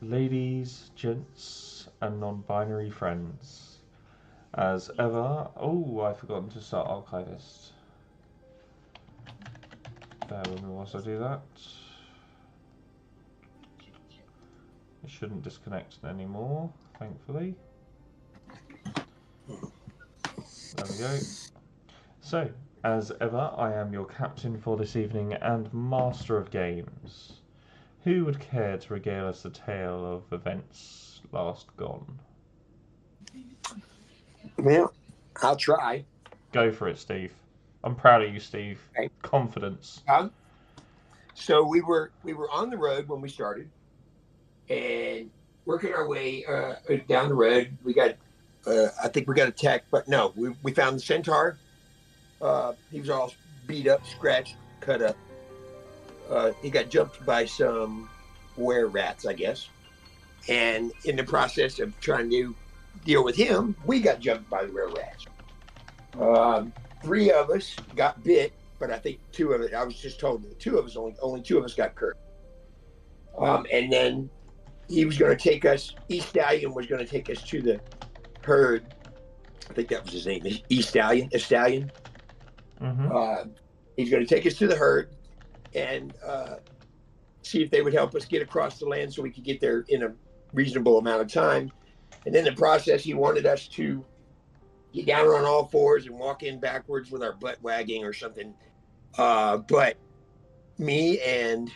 Ladies, gents, and non-binary friends. As ever, oh, I've forgotten to start Archivist. Bear with me whilst I do that. It shouldn't disconnect anymore, thankfully. There we go. So, as ever, I am your captain for this evening and master of games. Who would care to regale us a tale of events last gone? Well, I'll try. Go for it, Steve. I'm proud of you, Steve. Okay. Confidence. So we were on the road when we started, and working our way down the road. We got, I think we got attacked, but no, we found the Centaur. He was all beat up, scratched, cut up. He got jumped by some were rats, I guess. And in the process of trying to deal with him, we got jumped by the were rats. 3 of us got bit, but I think 2 of it. I was just told that 2 of us only 2 of us got hurt. And then he was going to take us. Stallion was going to take us to the herd. I think that was his name. Stallion. Mm-hmm. He's going to take us to the herd and see if they would help us get across the land so we could get there in a reasonable amount of time. And in the process, he wanted us to get down on all fours and walk in backwards with our butt wagging or something. But me and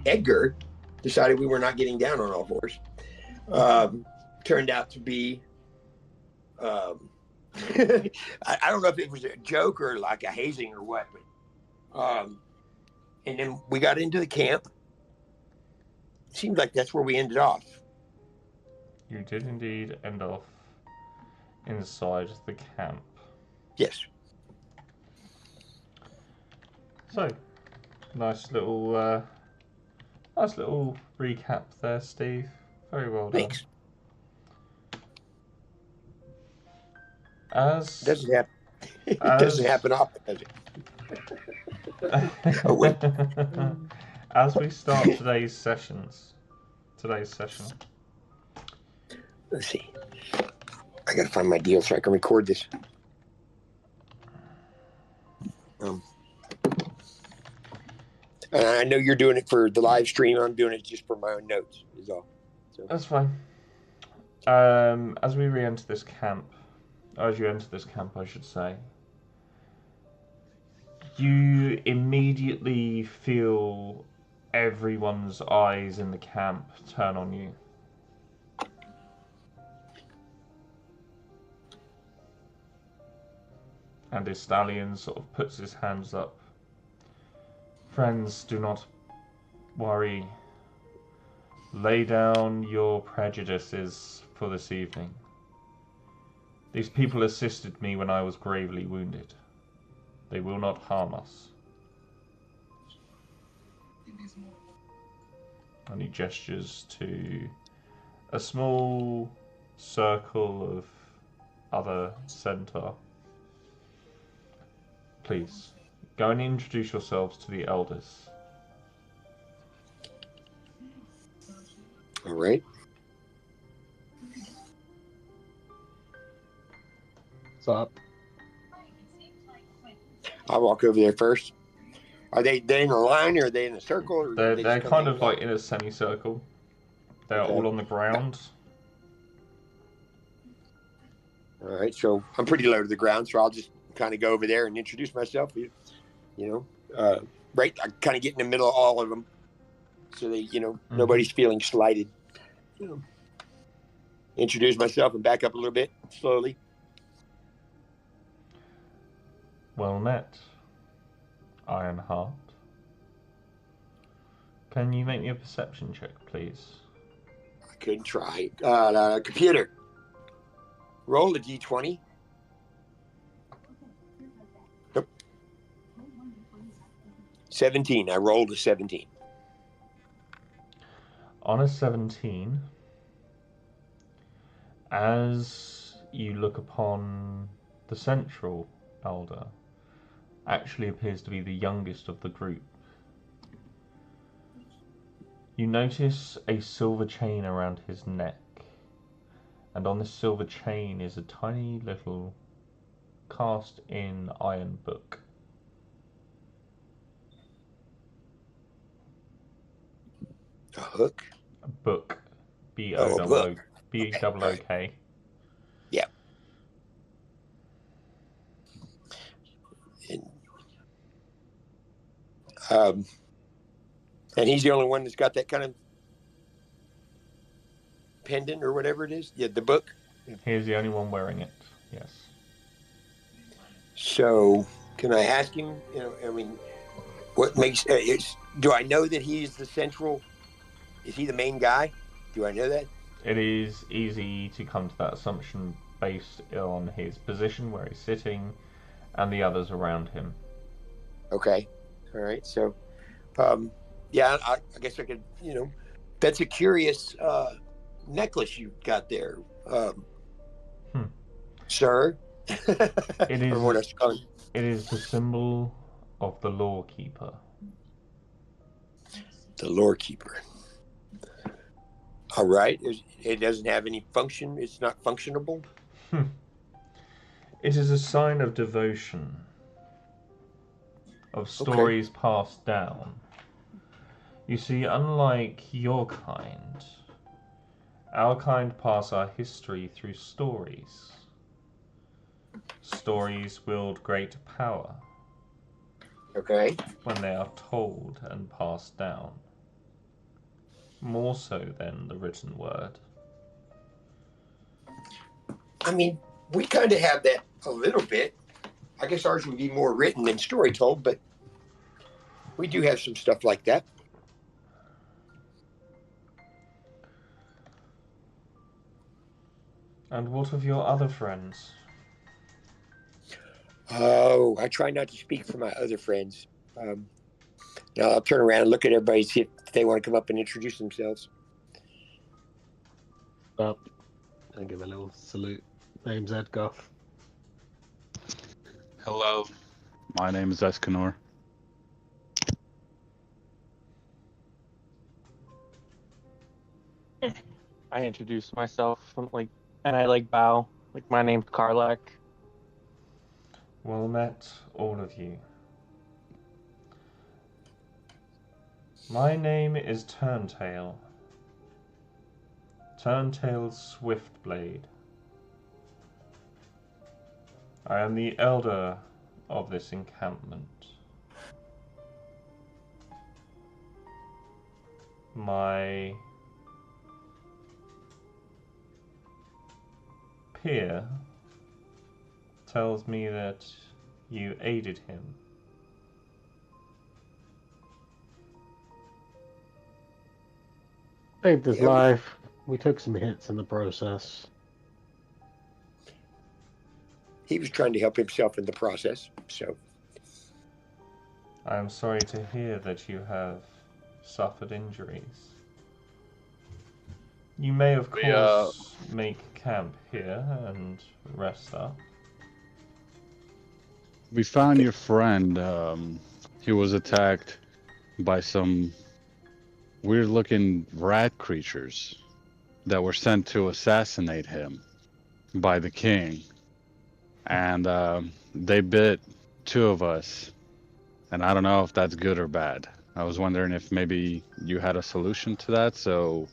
Edgar decided we were not getting down on all fours. Turned out to be, I don't know if it was a joke or like a hazing or what, but and then we got into the camp. Seems like that's where we ended off. You did indeed end off inside the camp. Yes. So, nice little recap there, Steve. Very well done. Thanks. As doesn't happen. It doesn't happen often, does it? Oh, wait. As we start today's session. Let's see. I gotta find my deal so I can record this. And I know you're doing it for the live stream. I'm doing it just for my own notes, is all. So. That's fine. As we re-enter this camp, as you enter this camp, I should say, you immediately feel everyone's eyes in the camp turn on you. And his stallion sort of puts his hands up. Friends, do not worry. Lay down your prejudices for this evening. These people assisted me when I was gravely wounded. They will not harm us. And he gestures to a small circle of other centaur. Please, go and introduce yourselves to the elders. All right. What's up? I'll walk over there first. Are they in a line or are they in a circle? Or they're kind of like in a semicircle. They're all on the ground. All right, so I'm pretty low to the ground, so I'll just kind of go over there and introduce myself. Right, I kind of get in the middle of all of them, so they, nobody's feeling slighted. Introduce myself and back up a little bit slowly. Well met, Ironheart. Can you make me a perception check, please? I could try. Computer, roll a d20. Nope. 17. I rolled a 17. On a 17, as you look upon the central elder, actually appears to be the youngest of the group. You notice a silver chain around his neck, and on this silver chain is a tiny little cast-in iron book. A hook? A book. Oh, a book. B-O-O-K. Yeah. And, and he's the only one that's got that kind of pendant or whatever it is. Yeah, the book. He's the only one wearing it. Yes. So, can I ask him? I mean, what makes? Do I know that he's the central? Is he the main guy? Do I know that? It is easy to come to that assumption based on his position, where he's sitting, and the others around him. Okay. All right. So, yeah, I guess I could. That's a curious necklace you've got there, sir. It is. Or what else calling? It is the symbol of the lawkeeper. The lawkeeper. All right. It doesn't have any function. It's not functionable. It is a sign of devotion, of stories passed down. You see, unlike your kind, our kind pass our history through stories. Stories wield great power. Okay. When they are told and passed down. More so than the written word. I mean, we kind of have that a little bit. I guess ours would be more written than story told, but we do have some stuff like that. And what of your other friends? Oh, I try not to speak for my other friends. I'll turn around and look at everybody, see if they want to come up and introduce themselves. Up and give a little salute. Name's Edgar. Hello, my name is Escanor. I introduce myself, and I bow. My name's Karlak. Well met, all of you. My name is Turntail. Turntail Swiftblade. I am the elder of this encampment. My peer tells me that you aided him. Saved his life. We took some hits in the process. He was trying to help himself in the process, so. I am sorry to hear that you have suffered injuries. You may, of course, make camp here and rest up. We found your friend. He was attacked by some weird-looking rat creatures that were sent to assassinate him by the king. And they bit two of us. And I don't know if that's good or bad. I was wondering if maybe you had a solution to that so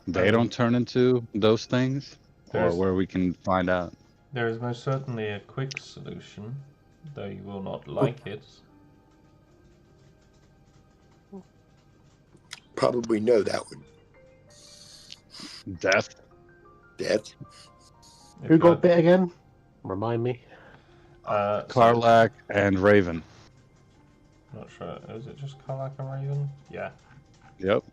they don't turn into those things, or where we can find out. There is most certainly a quick solution, though you will not like it. Probably know that one. Death? Death. Who got bit again? Remind me. Karlak and Raven. Not sure. Is it just Karlak and Raven? Yeah. Yep.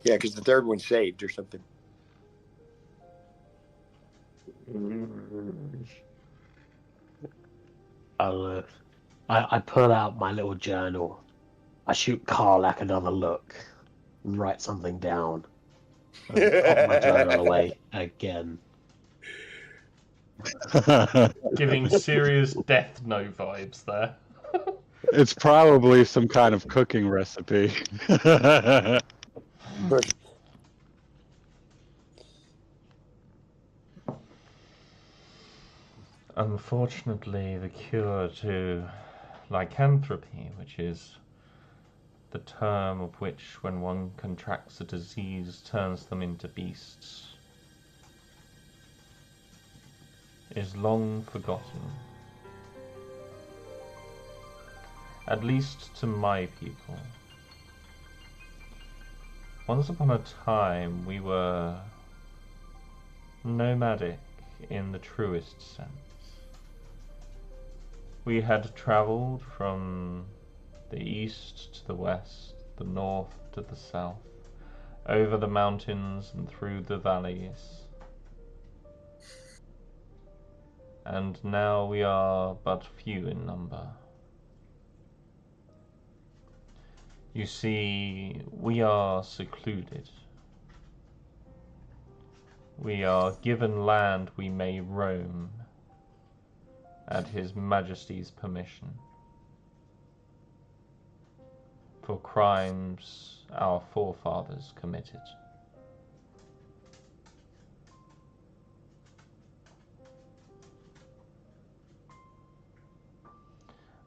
Yeah, because the third one saved or something. I pull out my little journal. I shoot Karlak another look and write something down. And pop my journal away again. Giving serious Death Note vibes there. It's probably some kind of cooking recipe. But Unfortunately, the cure to lycanthropy, which is the term of which, when one contracts a disease, turns them into beasts, is long forgotten. At least to my people. Once upon a time, we were nomadic in the truest sense. We had travelled from the east to the west, the north to the south, over the mountains and through the valleys. And now we are but few in number. You see, we are secluded. We are given land we may roam at His Majesty's permission for crimes our forefathers committed.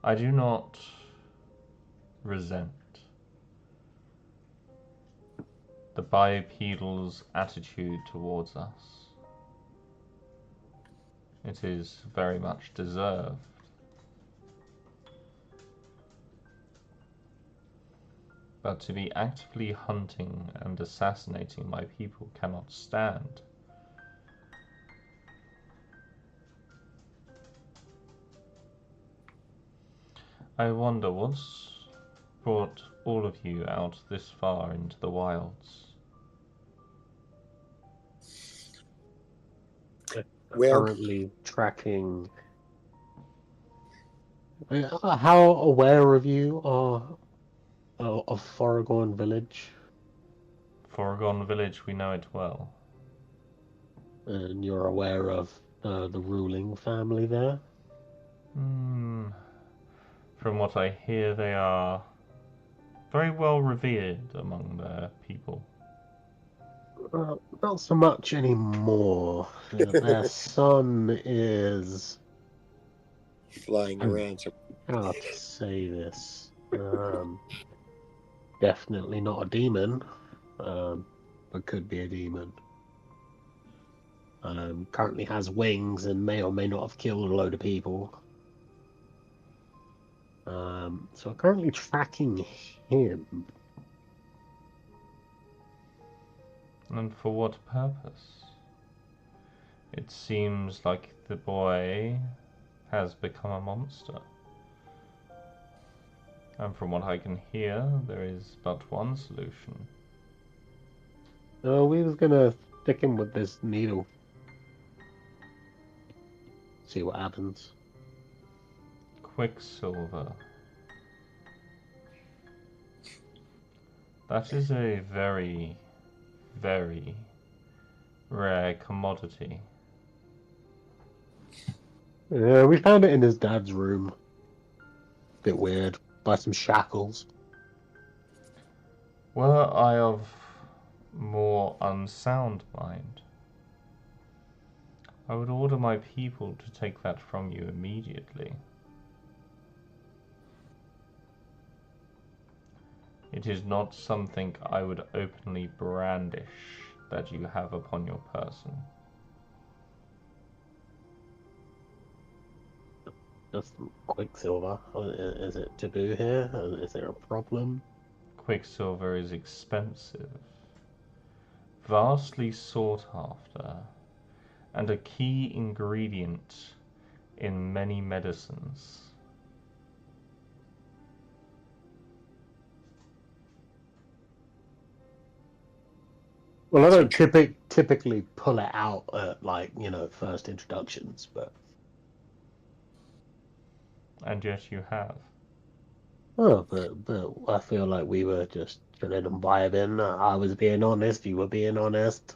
I do not resent the bipedal's attitude towards us. It is very much deserved. But to be actively hunting and assassinating my people cannot stand. I wonder what's brought all of you out this far into the wilds. well, Currently tracking. How aware of you are of Foragorn Village? Foregone Village, we know it well. And you're aware of the ruling family there? From what I hear, they are very well revered among their people. Not so much anymore. Their son is... flying around. So How to say this? Definitely not a demon, but could be a demon. Currently has wings and may or may not have killed a load of people. So I'm currently tracking him. And for what purpose? It seems like the boy has become a monster. And from what I can hear, there is but one solution. We was gonna stick him with this needle. See what happens. Quicksilver. That is a very, very rare commodity. Yeah, we found it in his dad's room. Bit weird. By some shackles. Were I of more unsound mind, I would order my people to take that from you immediately. It is not something I would openly brandish that you have upon your person. Just Quicksilver. Is it taboo here? Is there a problem? Quicksilver is expensive, vastly sought after, and a key ingredient in many medicines. Well, I don't typically pull it out at, like, first introductions, but... And yet you have. Oh, but I feel like we were just chilling and vibing. I was being honest, you were being honest.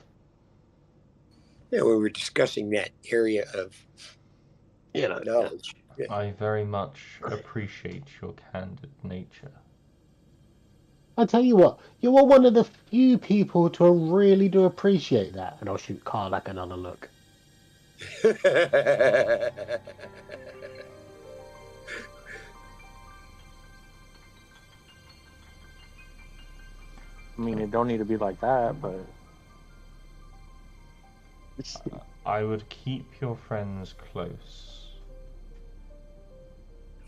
yeah, we were discussing that area of knowledge. I very much appreciate your candid nature. I tell you what, you are one of the few people to really do appreciate that. And I'll shoot Karlak another look. I mean, it don't need to be like that, but I would keep your friends close.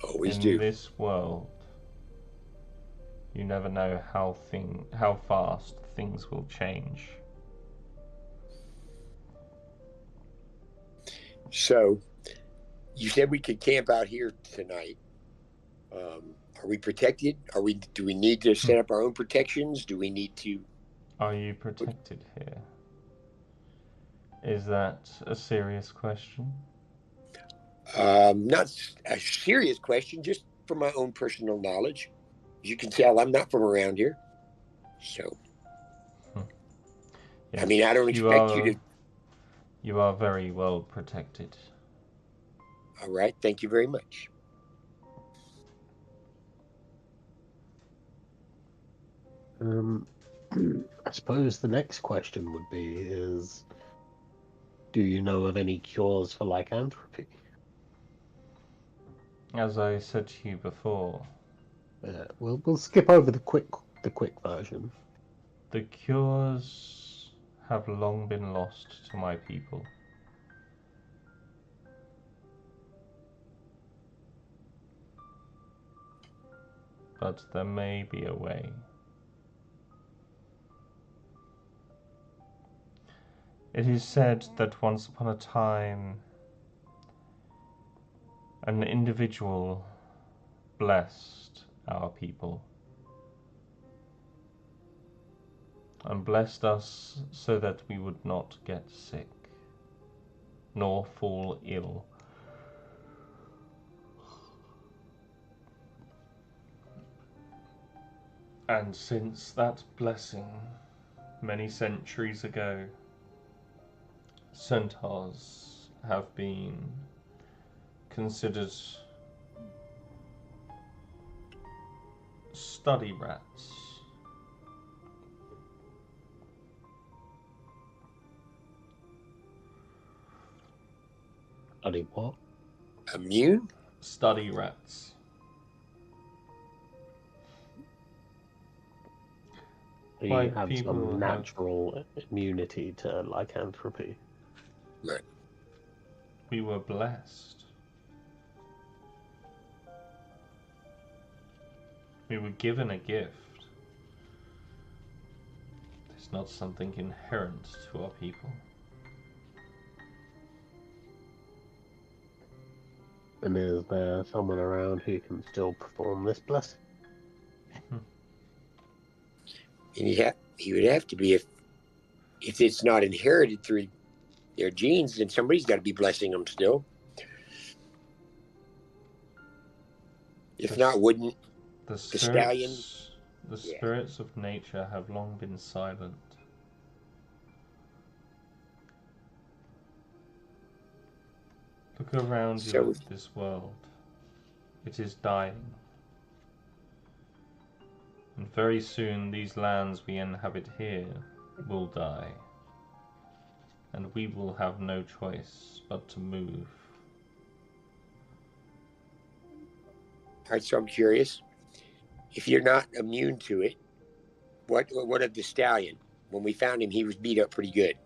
Always In do. this world, you never know how fast things will change. So, you said we could camp out here tonight. Are we protected? Do we need to set up our own protections? Do we need to? Are you protected here? Is that a serious question? Not a serious question, just for my own personal knowledge. As you can tell, I'm not from around here. So, Yes, I mean, I don't expect you to. You are very well protected. All right, thank you very much. I suppose the next question would be is, do you know of any cures for lycanthropy? As I said to you before, We'll skip over the quick version. the cures have long been lost to my people. But there may be a way. It is said that once upon a time, an individual blessed our people and blessed us so that we would not get sick nor fall ill. And since that blessing, many centuries ago, centaurs have been considered study rats. Study what? Immune? Study rats. You My have people some have- natural immunity to lycanthropy. Right. We were blessed. We were given a gift. It's not something inherent to our people. And is there someone around who can still perform this blessing? And he would have to be if it's not inherited through their genes, then somebody's got to be blessing them still. If not, wouldn't The stallion? spirits of nature have long been silent. Look around you at this world. It is dying. And very soon these lands we inhabit here will die. And we will have no choice but to move. All right, so I'm curious. If you're not immune to it, what of the stallion? When we found him, he was beat up pretty good.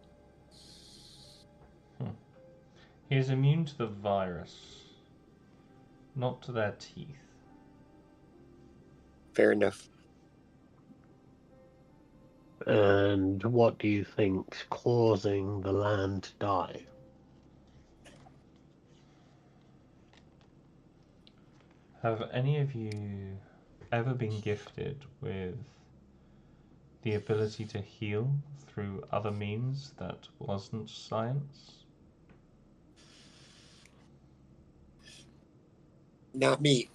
He is immune to the virus, not to their teeth. Fair enough. And what do you think's causing the land to die? Have any of you ever been gifted with the ability to heal through other means that wasn't science? Not me.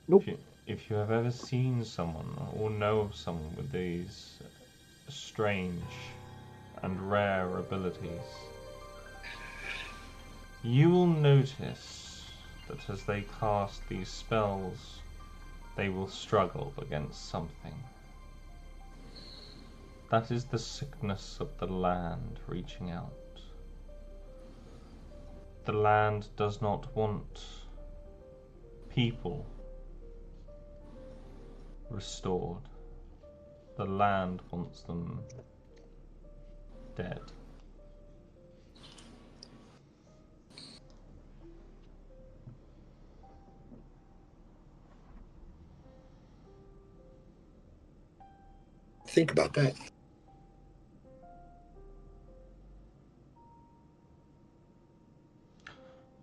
Nope. If you have ever seen someone or know of someone with these strange and rare abilities, You will notice that as they cast these spells, they will struggle against something. That is the sickness of the land reaching out. The land does not want people restored. The land wants them dead. Think about that.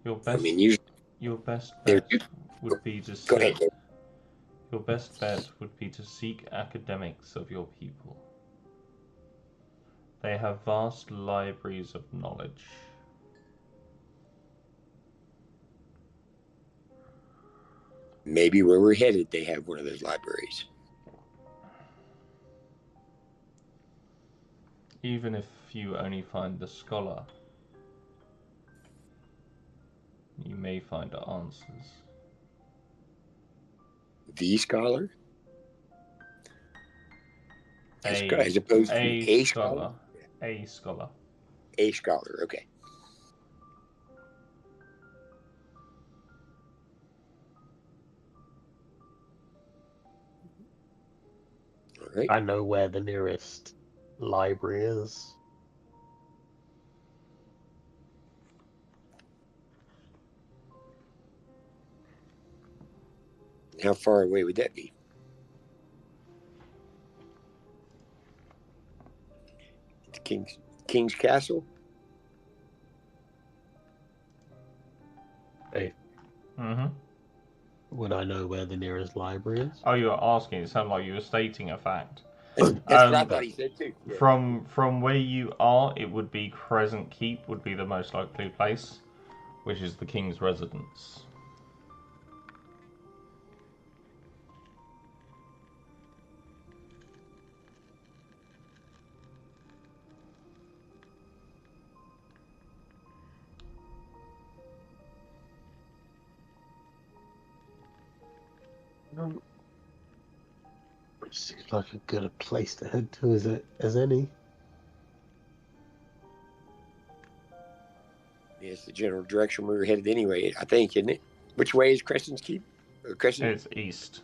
Your best, your best bet would be to go ahead. Your best bet would be to seek academics of your people. They have vast libraries of knowledge. Maybe where we're headed, they have one of those libraries. Even if you only find the scholar, you may find answers. The scholar? As opposed to a scholar? A scholar. A scholar, okay. All right. I know where the nearest library is. How far away would that be? King's Castle? Hey. Mm-hmm. Would I know where the nearest library is? Oh, you were asking. It sounded like you were stating a fact. That's what I thought he said too. Yeah. From where you are, it would be Crescent Keep would be the most likely place, which is the king's residence. It seems like a good place to head to as any. Yeah, it's the general direction we were headed anyway, I think, isn't it? Which way is Crescent's Keep? Crescent? It's east.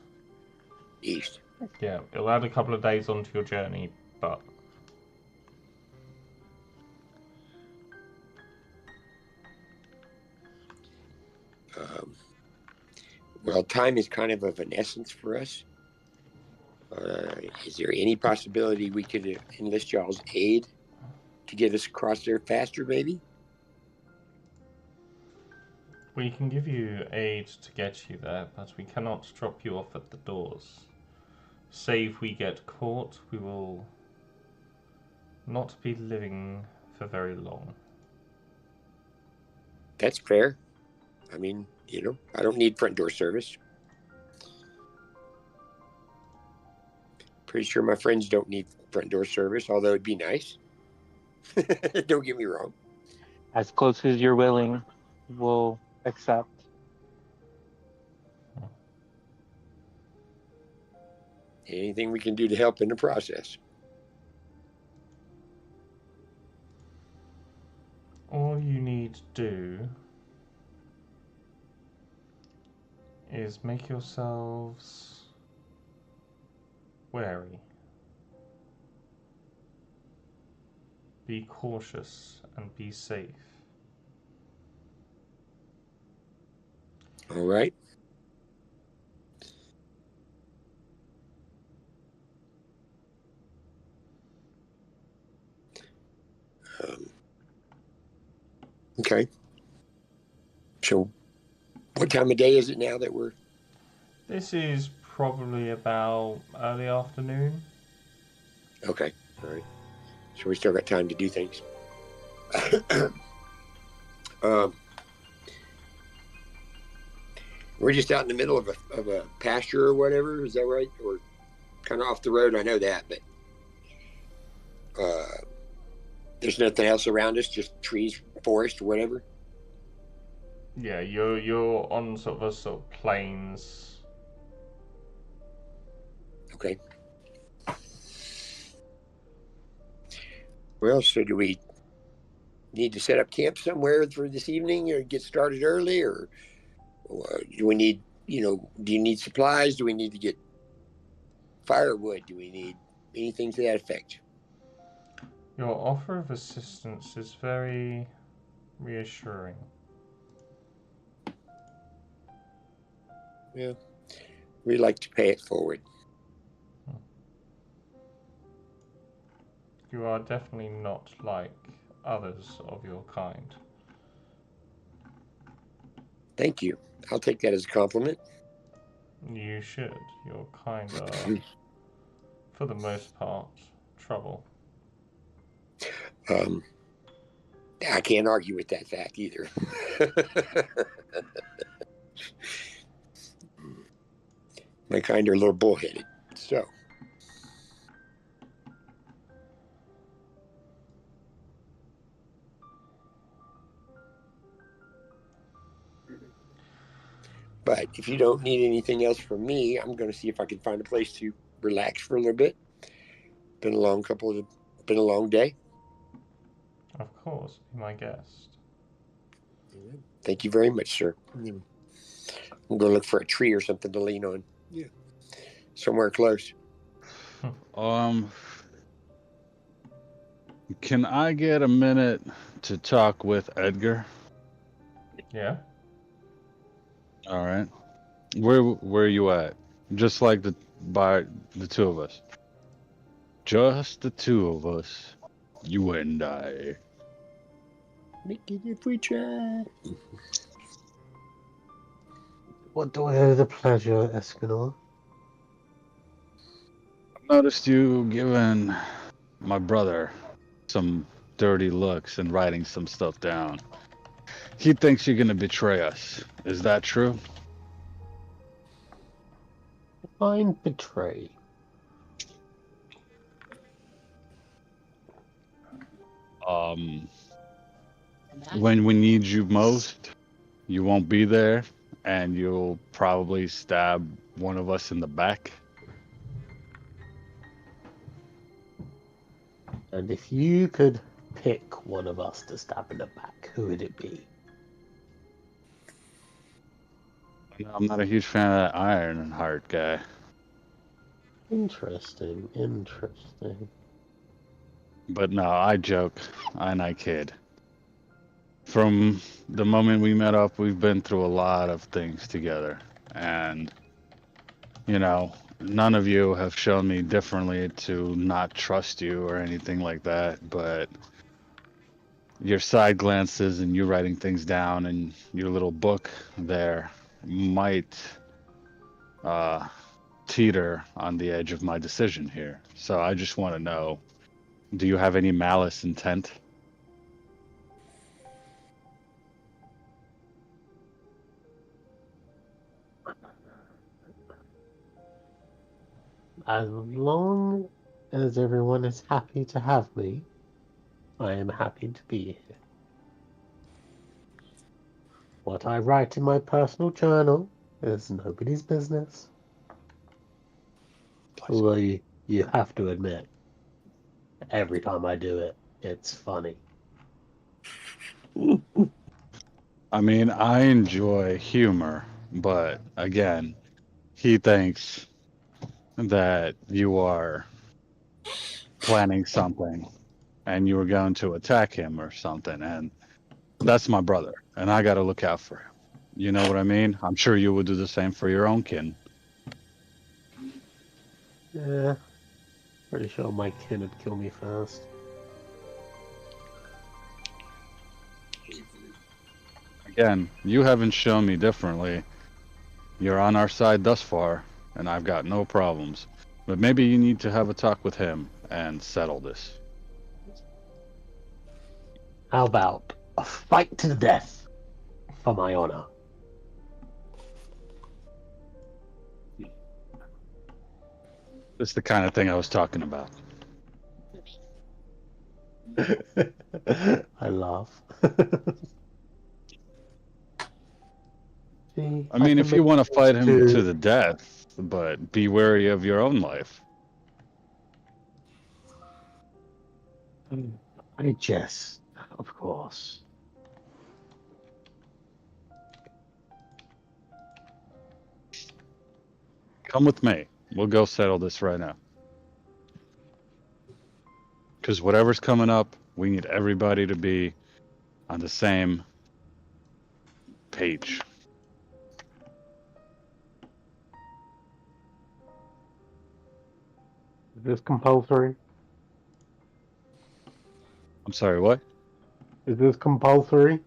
East. Yeah, it'll add a couple of days onto your journey, but... Well, time is kind of an essence for us. Is there any possibility we could enlist y'all's aid to get us across there faster, maybe? We can give you aid to get you there, but we cannot drop you off at the doors. Say if we get caught, we will not be living for very long. That's fair. I mean, I don't need front door service. Pretty sure my friends don't need front door service, although it'd be nice. Don't get me wrong. As close as you're willing, we'll accept. Anything we can do to help in the process. All you need to do is make yourselves wary. Be cautious and be safe. All right. Okay. So, what time of day is it now that we're... This is probably about early afternoon. Okay. All right. So we still got time to do things. We're just out in the middle of a pasture or whatever. Is that right? Or kind of off the road. I know that, but there's nothing else around us. Just trees, forest, whatever. Yeah, you're on sort of a sort of plains. Okay. Well, so do we need to set up camp somewhere for this evening, or get started early, or do we need, do you need supplies? Do we need to get firewood? Do we need anything to that effect? Your offer of assistance is very reassuring. Yeah, we like to pay it forward. You are definitely not like others of your kind. Thank you. I'll take that as a compliment. You should. Your kind are, for the most part, trouble. I can't argue with that fact either. My kind are a little bullheaded. So, but if you don't need anything else from me, I'm going to see if I can find a place to relax for a little bit. Been a long day. Of course, be my guest. Thank you very much, sir. I'm going to look for a tree or something to lean on. Yeah. Somewhere close. Can I get a minute to talk with Edgar? Yeah? All right. Where are you at? Just like by the two of us. Just the two of us. You and I. Make it if we try. What do I owe the pleasure, Escanor? I noticed you giving my brother some dirty looks and writing some stuff down. He thinks you're gonna betray us. Is that true? Define betray. When we need you most, you won't be there, and you'll probably stab one of us in the back. And if you could pick one of us to stab in the back, who would it be? I'm not a huge fan of that Ironheart guy. Interesting. But no, I joke and I kid. From the moment we met up, we've been through a lot of things together. And, none of you have shown me differently to not trust you or anything like that. But your side glances and you writing things down in your little book there might teeter on the edge of my decision here. So I just want to know, do you have any malice intent? As long as everyone is happy to have me, I am happy to be here. What I write in my personal journal is nobody's business. Although you have to admit, every time I do it, it's funny. I mean, I enjoy humor, but again, he thinks that you are planning something and you were going to attack him or something, and that's my brother, and I got to look out for him. You know what I mean? I'm sure you would do the same for your own kin. Yeah, pretty sure my kin would kill me first. Again, you haven't shown me differently. You're on our side thus far, and I've got no problems. But maybe you need to have a talk with him and settle this. How about a fight to the death for my honor? It's the kind of thing I was talking about. I laugh. See, I mean, can if you make want to fight him to- to the death, but be wary of your own life. I jest, of course. Come with me. We'll go settle this right now. Because whatever's coming up, we need everybody to be on the same page. Is this compulsory? I'm sorry, what? Is this compulsory?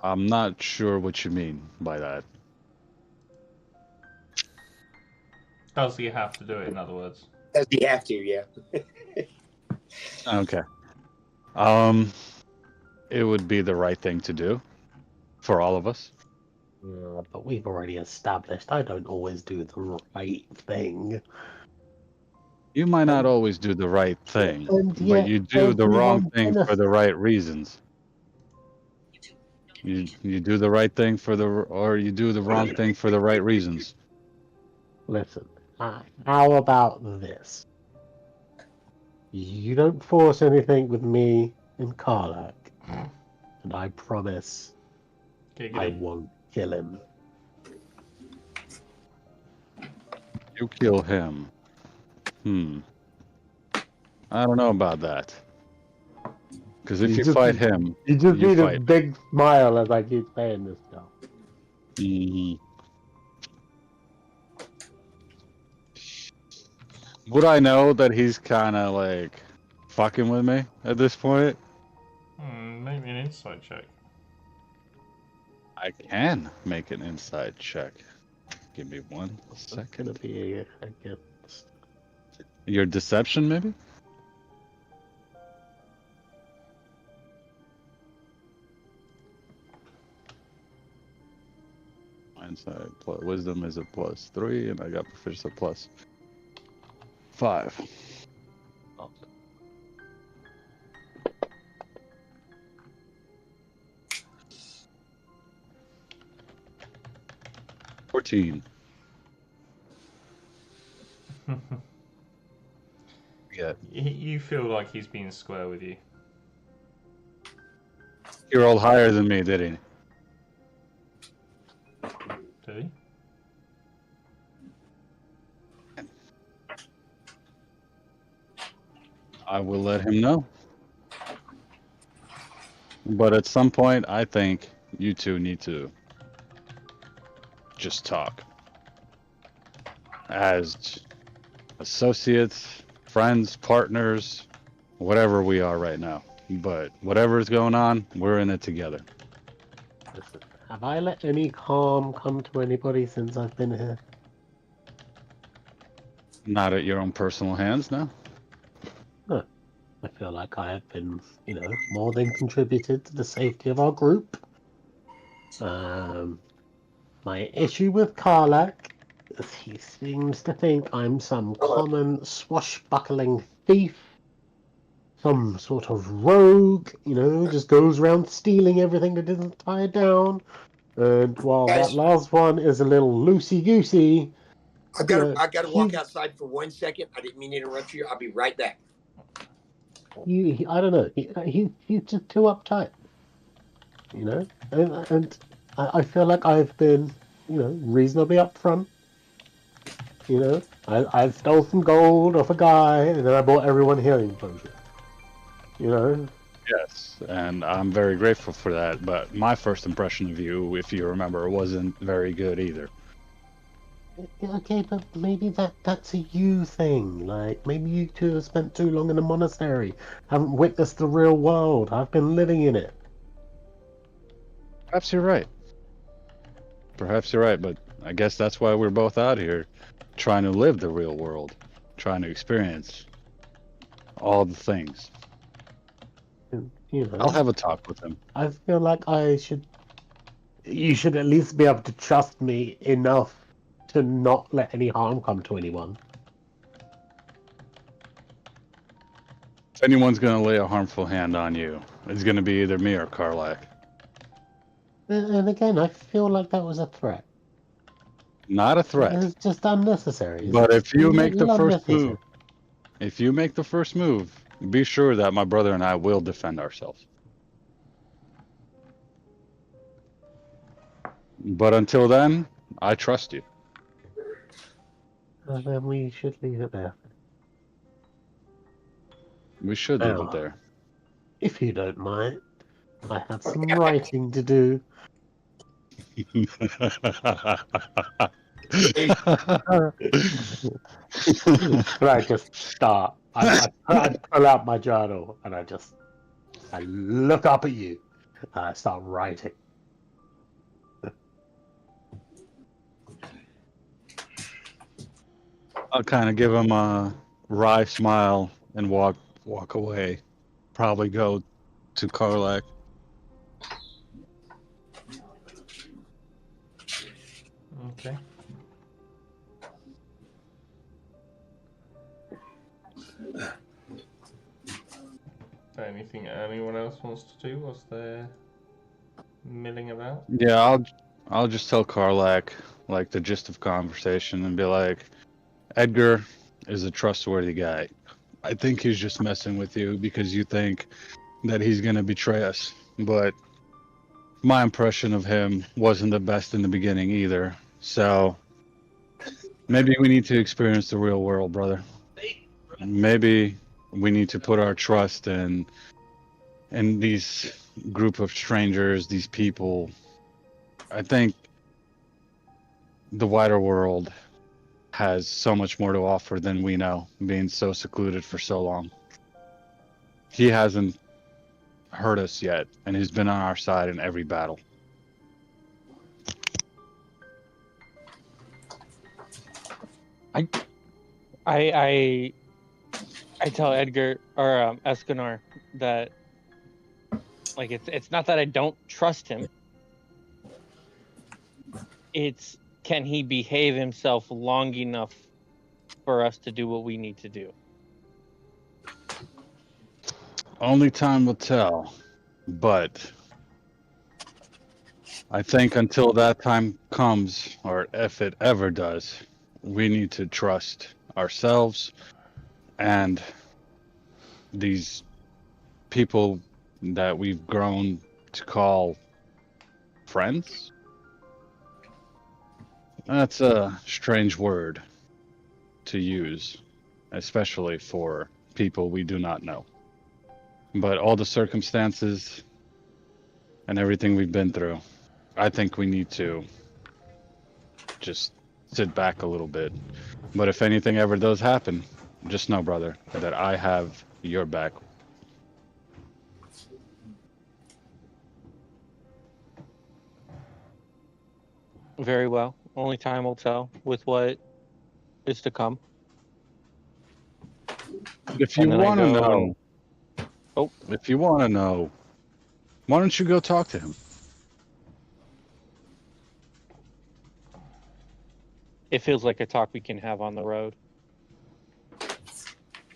I'm not sure what you mean by that. Does he have to do it, in other words? Does he have to? Yeah. Okay. It would be the right thing to do for all of us. Yeah, but we've already established I don't always do the right thing. You might not always do the right thing, And but yet you do the wrong everyone thing for the right reasons. You do the right thing or you do the wrong thing for the right reasons. Listen, how about this? You don't force anything with me and Karlak, and I promise I Giggity. won't kill him. You kill him. I don't know about that. Because if you fight him, You just you need a fight. big smile as I keep saying this stuff. Mhm. Would I know that he's kind of like fucking with me at this point? Maybe an insight check. I can make an inside check. Give me 1 It's second. gonna be against. Your deception, maybe? Insight plus wisdom is a +3, and I got proficiency +5. Oh, 14. Yeah. You feel like he's being square with you. He rolled higher than me, did he? Did he? I will let him know. But at some point, I think you two need to just talk. As associates, friends, partners, whatever we are right now. But whatever is going on, we're in it together. listen, have I let any harm come to anybody since I've been here? Not at your own personal hands, no? I feel like I have been, more than contributed to the safety of our group. My issue with Karlak is he seems to think I'm some common swashbuckling thief, some sort of rogue, just goes around stealing everything that isn't tied down. And while Guys. that last one is a little loosey-goosey, I got to walk outside for 1 second. I didn't mean to interrupt you. I'll be right back. I don't know. He's just too uptight, And I feel like I've been, reasonably upfront. I stole some gold off a guy, and then I bought everyone healing potions. Yes, and I'm very grateful for that. But my first impression of you, if you remember, wasn't very good either. Okay, but maybe that's a you thing. Like, maybe you two have spent too long in a monastery, haven't witnessed the real world. I've been living in it. Perhaps you're right. Perhaps you're right, but I guess that's why we're both out here, trying to live the real world, trying to experience all the things. I'll have a talk with him. I feel like you should at least be able to trust me enough to not let any harm come to anyone. If anyone's going to lay a harmful hand on you, it's going to be either me or Karlak. And again, I feel like that was a threat. Not a It threat. was just unnecessary. It's But if you a make the little first unnecessary. move, be sure that my brother and I will defend ourselves. But until then, I trust you. Then we should leave it there. We should leave it Now, there. if you don't mind, I have some writing to do. But I just start. I pull out my journal and I look up at you and I start writing. I'll kind of give him a wry smile and walk away. Probably go to Karlak. Okay. Anything anyone else wants to do whilst they're milling about? Yeah, I'll just tell Karlak like the gist of conversation and be like, Edgar is a trustworthy guy. I think he's just messing with you because you think that he's gonna betray us. But my impression of him wasn't the best in the beginning either. So maybe we need to experience the real world, brother. Maybe we need to put our trust in these group of strangers, these people. I think the wider world has so much more to offer than we know, being so secluded for so long. He hasn't hurt us yet, and he's been on our side in every battle. I tell Edgar or Escanor that like it's not that I don't trust him. It's can he behave himself long enough for us to do what we need to do? Only time will tell, but I think until that time comes, or if it ever does, we need to trust ourselves and these people that we've grown to call friends. That's a strange word to use, especially for people we do not know. But all the circumstances and everything we've been through, I think we need to just sit back a little bit. But if anything ever does happen, just know, brother, that I have your back. Very well. Only time will tell with what is to come. If you And then I want to go, know, oh, if you want to know, why don't you go talk to him? it feels like a talk we can have on the road.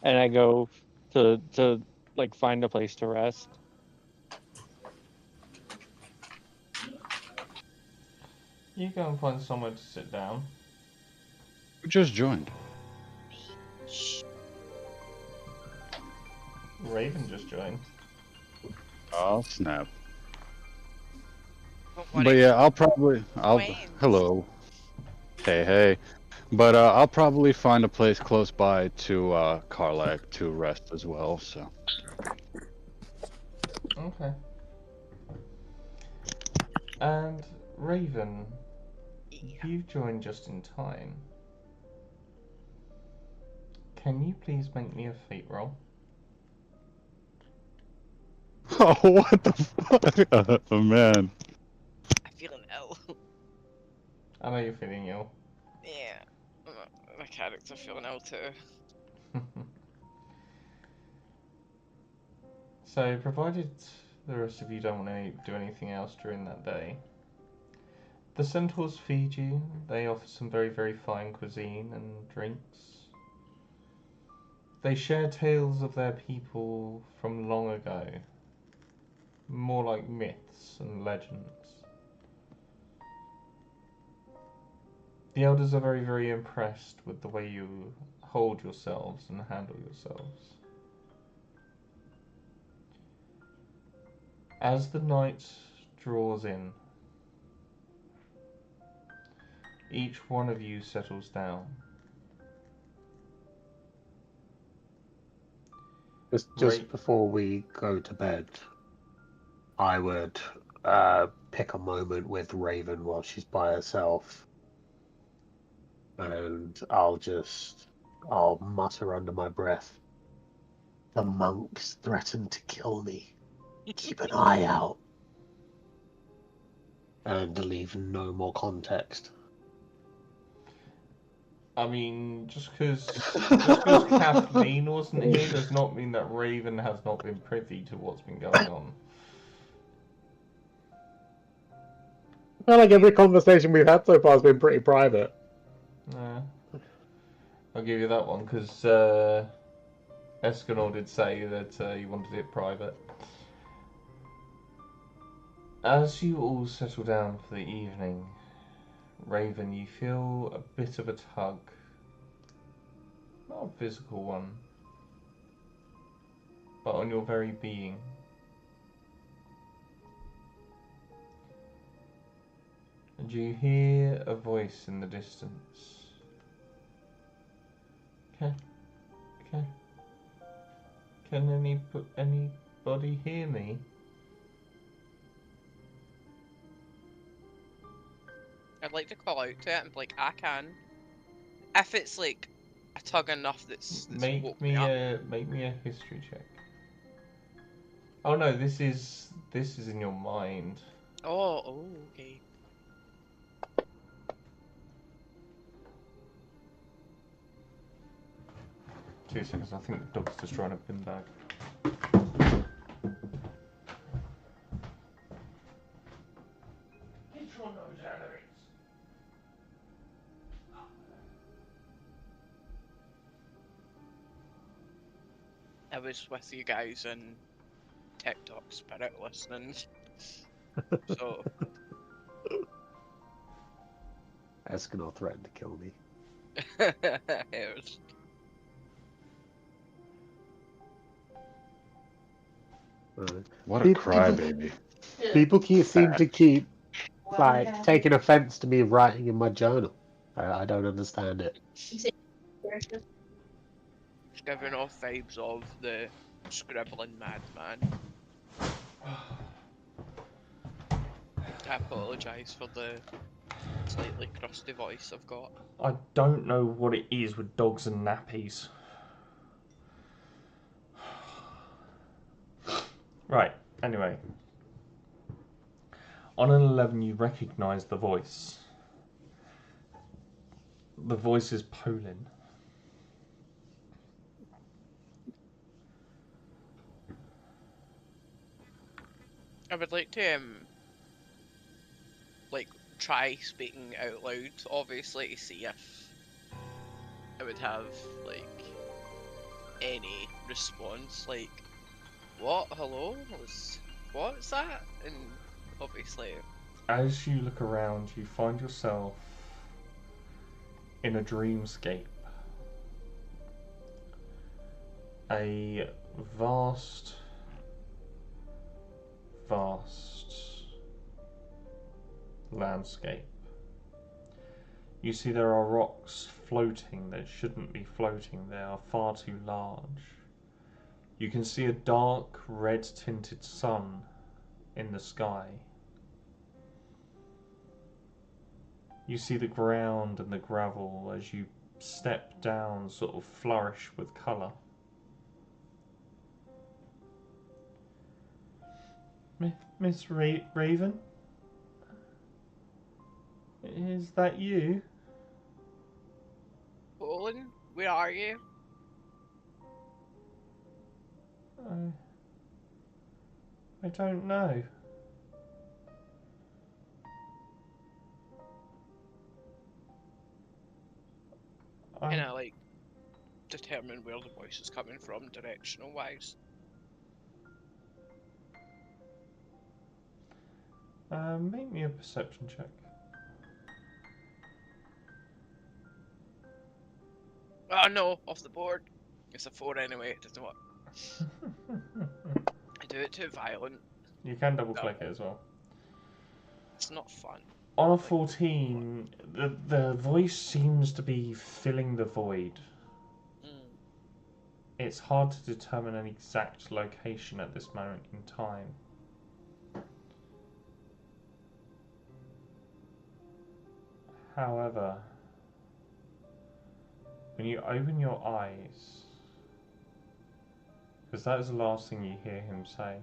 And I go to like find a place to rest. You go and find somewhere to sit down. Who just joined? Raven just joined. Oh, snap. What But are yeah, you I'll, doing? hello. Hey. But I'll probably find a place close by to Karlak to rest as well, so. Okay. And Raven, Yeah. you've joined just in time. Can you please make me a fate roll? Oh, what the fuck? Oh, man. I feel an L. I know you're feeling ill. Yeah. My character feel an L too. So, provided the rest of you don't want to do anything else during that day, the Centaurs feed you. They offer some very, very fine cuisine and drinks. They share tales of their people from long ago, more like myths and legends. The elders are very, very impressed with the way you hold yourselves and handle yourselves. As the night draws in, each one of you settles down. Just before we go to bed, I would pick a moment with Raven while she's by herself, and I'll mutter under my breath, "The monks threatened to kill me. Keep an eye out." And leave no more context. I mean, just because Kathleen wasn't here does not mean that Raven has not been privy to what's been going on. I feel like every conversation we've had so far has been pretty private. Yeah. I'll give you that one, because Escanor did say that he wanted it private. As you all settle down for the evening, Raven, you feel a bit of a tug. Not a physical one, but on your very being. And you hear a voice in the distance. Can anybody hear me? I'd like to call out to it and be like, I can. If it's like a tug enough that's woke me up. Make me a history check. Oh no, this is in your mind. Oh, okay. Two seconds, I think the dog's destroying a bin bag. I was with you guys in TikTok spirit listening. So Escanor threatened to kill me. it was... What a crybaby. People seem to keep taking offense to me writing in my journal. I don't understand it. It's giving off vibes of the scribbling madman. I apologise for the slightly crusty voice I've got. I don't know what it is with dogs and nappies. Right, anyway. On an 11 you recognise the voice. The voice is Polin. I would like to try speaking out loud, obviously, to see if I would have any response, what? Hello? What's that? And obviously As you look around, you find yourself in a dreamscape. A vast landscape. You see there are rocks floating that shouldn't be floating. They are far too large. You can see a dark red tinted sun in the sky. You see the ground and the gravel as you step down sort of flourish with colour. Miss Raven? Is that you? Colin, where are you? I don't know. Can I determine where the voice is coming from, directional wise? Make me a perception check. Oh no, off the board. It's a 4 anyway, it doesn't work. I do it too violent. You can double click it as well. It's not fun. On a 14, the voice seems to be filling the void. It's hard to determine an exact location at this moment in time. However, when you open your eyes, because that is the last thing you hear him say,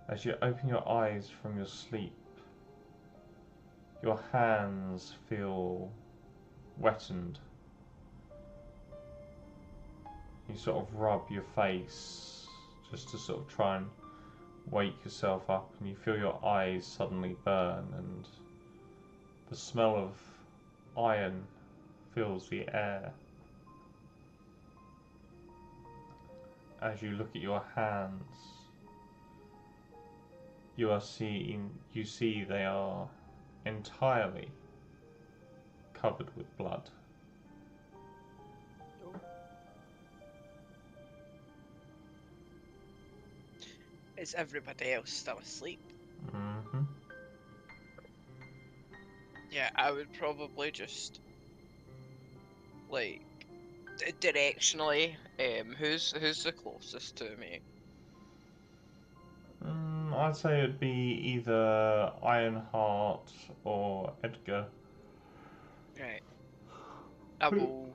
as you open your eyes from your sleep, your hands feel wetted. You sort of rub your face just to sort of try and wake yourself up, and you feel your eyes suddenly burn, and the smell of iron fills the air. As you look at your hands, you see they are entirely covered with blood. Is everybody else still asleep? Mm-hmm. Yeah, I would probably just like directionally. Who's the closest to me? I'd say it'd be either Ironheart or Edgar. Right. I will.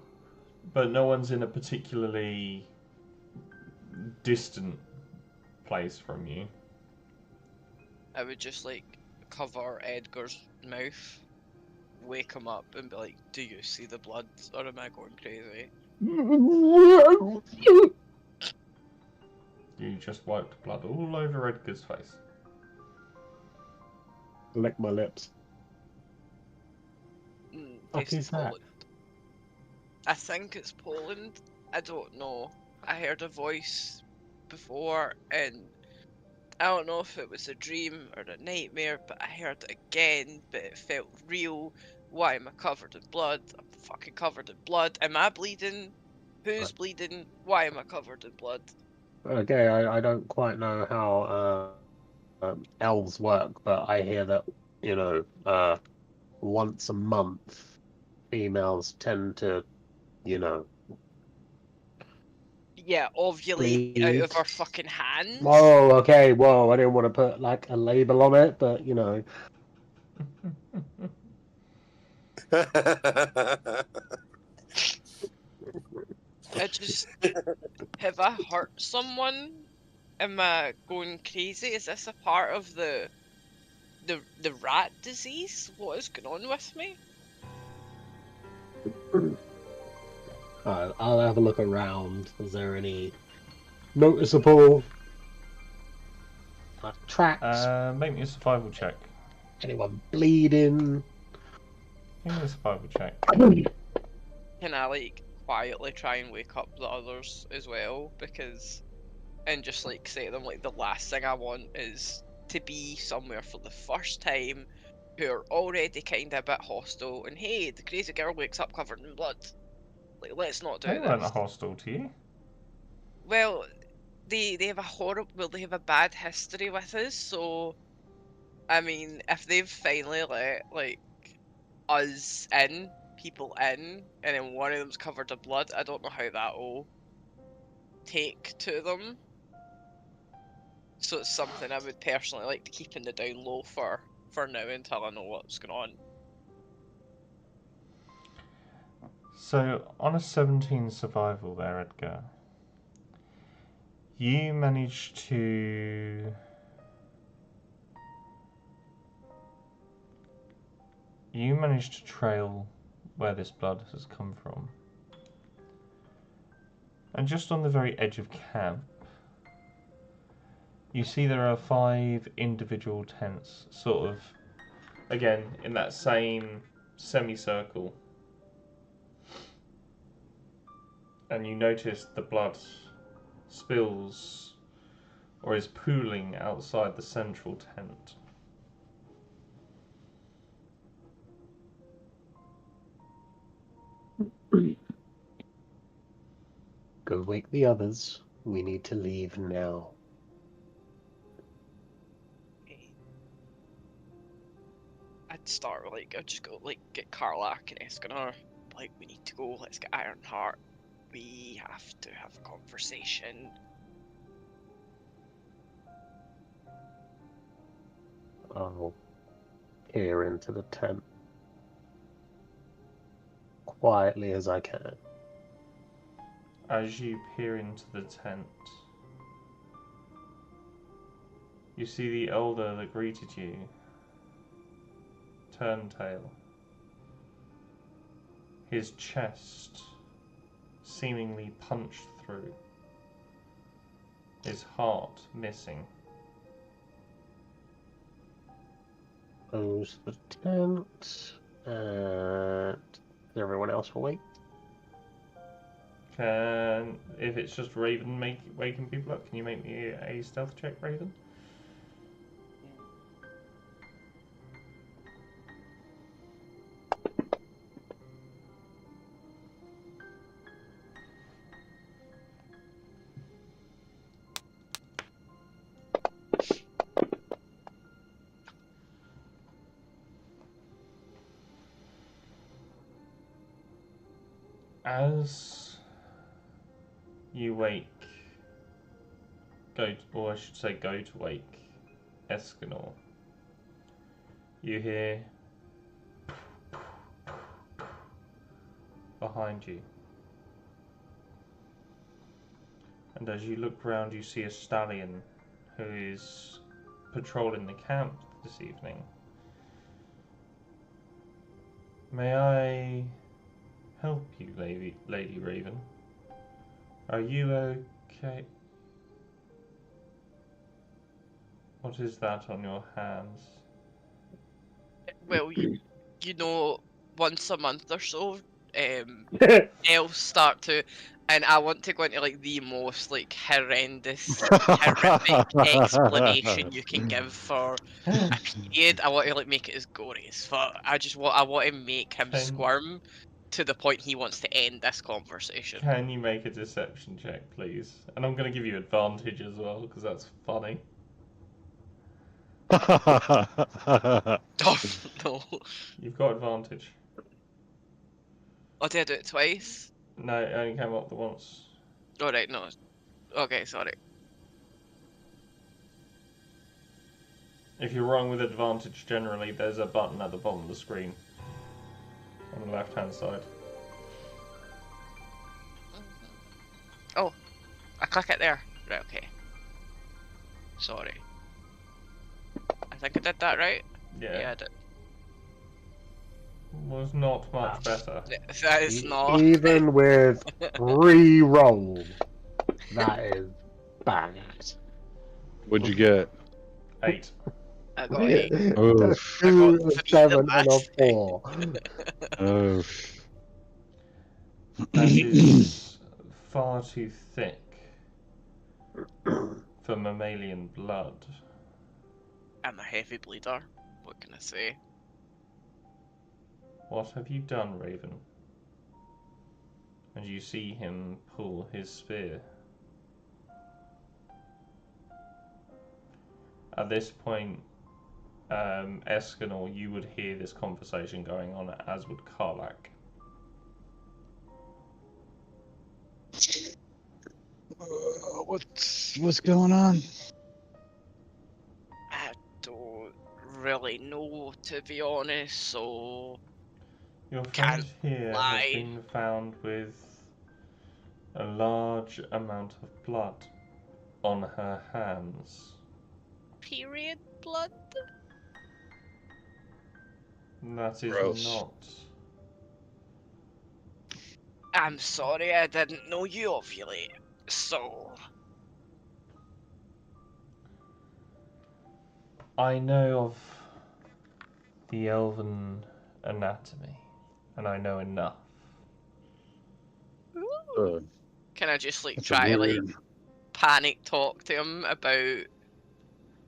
But no one's in a particularly distant place from you. I would just like cover Edgar's mouth, wake him up, and be like, "Do you see the blood, or am I going crazy?" You just wiped blood all over Edgar's face. Lick my lips. Taste is that? Poland. I think it's Poland. I don't know. I heard a voice before, and I don't know if it was a dream or a nightmare, but I heard it again, but it felt real. Why am I covered in blood? I'm fucking covered in blood. Am I bleeding? Who's bleeding? Why am I covered in blood? Okay, I don't quite know how elves work, but I hear that, once a month, females tend to, Yeah, ovulate out bleed. of our fucking hands. Whoa, okay, whoa, I didn't want to put like a label on it, but I just have I hurt someone? Am I going crazy? Is this a part of the rat disease? What is going on with me? I'll have a look around. Is there any noticeable tracks? Make me a survival check. Anyone bleeding? Give me a survival check. Can I like quietly try and wake up the others as well? Because, and just like say to them like the last thing I want is to be somewhere for the first time who are already kind of a bit hostile, and hey, the crazy girl wakes up covered in blood. Like, let's not do They weren't this. hostile to you. Well, they have a horrible, well, they have a bad history with us, so I mean, if they've finally let like us in, people in, and then one of them's covered in blood, I don't know how that'll take to them. So it's something I would personally like to keep in the down low for now until I know what's going on. So, on a 17 survival there, Edgar, you managed to trail where this blood has come from. And just on the very edge of camp, you see there are 5 individual tents, sort of, again, in that same semicircle. And you notice the blood spills or is pooling outside the central tent. Go wake the others. We need to leave now. I'd just go, like, get Karlak and Escanar. Like, we need to go, let's get Ironheart. We have to have a conversation. I'll peer into the tent quietly as I can. As you peer into the tent, you see the elder that greeted you, Turntail. His chest seemingly punched through, his heart missing. Close the tent. And is everyone else awake? If it's just Raven waking people up, can you make me a stealth check, Raven? As you wake, go to wake Escanor, you hear behind you. And as you look round, you see a stallion who is patrolling the camp this evening. May I help you, Lady Raven? Are you okay? What is that on your hands? Well, you know, once a month or so, elves start to, and I want to go into like the most like horrendous, horrific explanation you can give for a period. I want to like make it as gory as fuck. I want to make him squirm to the point he wants to end this conversation. Can you make a deception check, please? And I'm going to give you advantage as well, because that's funny. Oh no! You've got advantage. Oh, did I do it twice? No, it only came up the once. Alright, no. Okay, sorry. If you're wrong with advantage, generally there's a button at the bottom of the screen on the left-hand side. Oh, I click it there. Right, okay. Sorry. I think I did that right? Yeah. I did. Was not much better. That is not. Even with re-roll, that is bad. What'd you get? 8. I got 8. Oof. I got 3 a 7 and a last 4. Oof. That is far too thick for mammalian blood. I'm a heavy bleeder. What can I say? What have you done, Raven? And you see him pull his spear. At this point, Escanor, you would hear this conversation going on, as would Karlak. What's going on? I don't really know, to be honest, so... Your friend Can't here lie. has been found with a large amount of blood on her hands. Period blood? That is Gross. not. I'm sorry, I didn't know you ovulate, so... I know of the elven anatomy, and I know enough. Can I just, like, That's try to, like, weird. panic talk to him about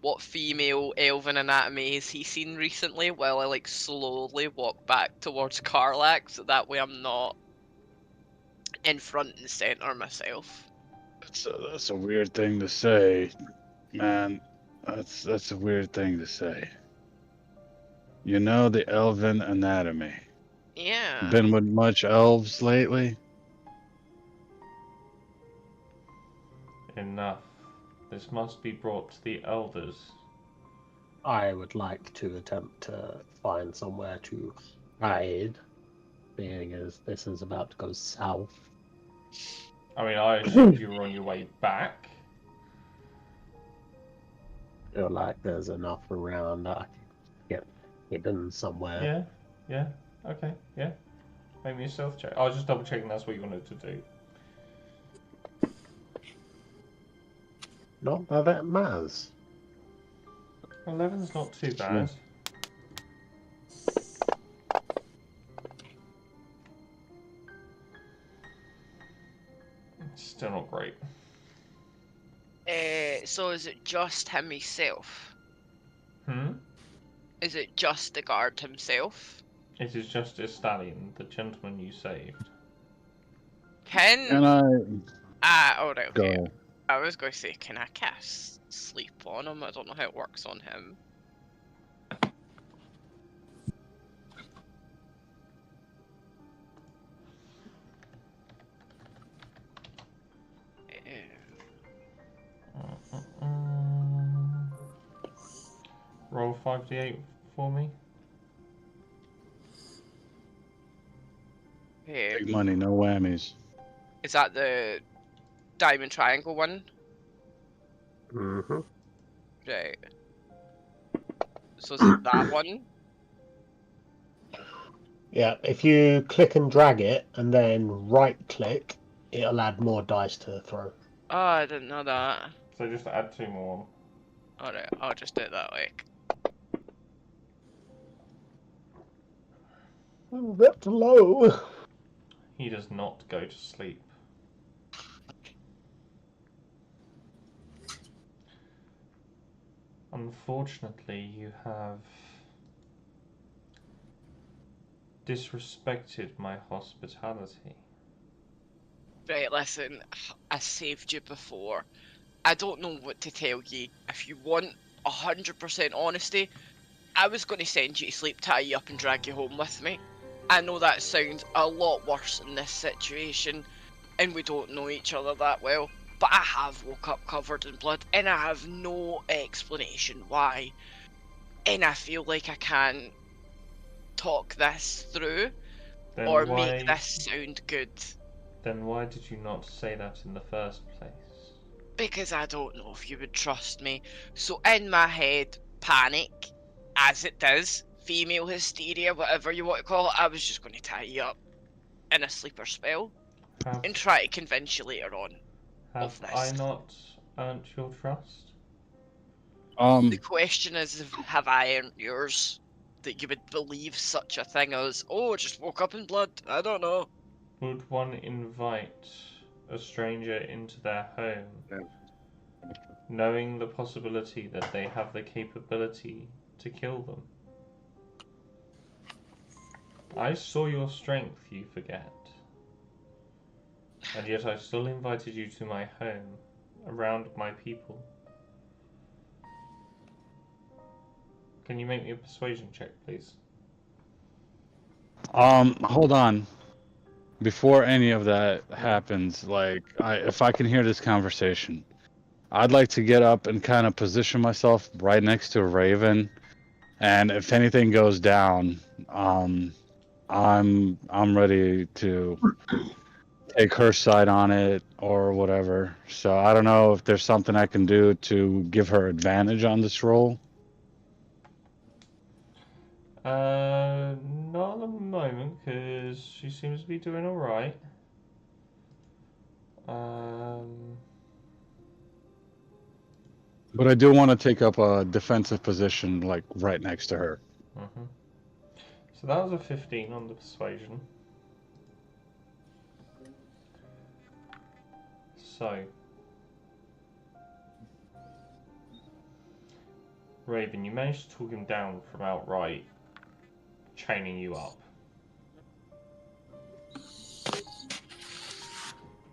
what female elven anatomy has he seen recently while I, like, slowly walk back towards Karlak, so that way I'm not in front and center myself. That's a weird thing to say, man. That's a weird thing to say. You know the elven anatomy. Yeah. Been with much elves lately? Enough. This must be brought to the elders. I would like to attempt to find somewhere to hide, being as this is about to go south. I mean, I assumed you were on your way back. Feel like there's enough around that I can get hidden somewhere. Yeah, okay, yeah. Make me a stealth check. I was just double checking that's what you wanted to do. Not that it matters. 11's not too bad. Still not great. So is it just him himself? Hmm? Is it just the guard himself? It is just a stallion, the gentleman you saved. And I Alright, go. okay. I was going to say, can I cast sleep on him? I don't know how it works on him. Roll 5d8 for me. Big money, no whammies. Is that the diamond triangle one? Mm-hmm. Right. So is it that one? Yeah, if you click and drag it and then right click, it'll add more dice to throw. Oh, I didn't know that. So just add 2 more. Alright, I'll just do it that way. A bit low. He does not go to sleep. Unfortunately, you have disrespected my hospitality. Right, listen, I saved you before. I don't know what to tell you. If you want 100% honesty, I was going to send you to sleep, tie you up and drag you home with me. I know that sounds a lot worse in this situation, and we don't know each other that well, but I have woke up covered in blood, and I have no explanation why. And I feel like I can talk this through, Then or why, make this sound good. Then why did you not say that in the first place? Because I don't know if you would trust me. So in my head, panic, as it does, female hysteria, whatever you want to call it, I was just going to tie you up in a sleeper spell and try to convince you later on of Have this. I not earned your trust? The question is, have I earned yours? That you would believe such a thing as, oh, just woke up in blood, I don't know. Would one invite a stranger into their home, knowing the possibility that they have the capability to kill them? I saw your strength, you forget. And yet I still invited you to my home, around my people. Can you make me a persuasion check, please? Hold on. Before any of that happens, like, if I can hear this conversation, I'd like to get up and kind of position myself right next to Raven, and if anything goes down, I'm ready to take her side on it or whatever. So I don't know if there's something I can do to give her advantage on this roll. Not at the moment, because she seems to be doing alright. But I do want to take up a defensive position, like, right next to her. So that was a 15 on the persuasion. So, Raven, you managed to talk him down from outright chaining you up.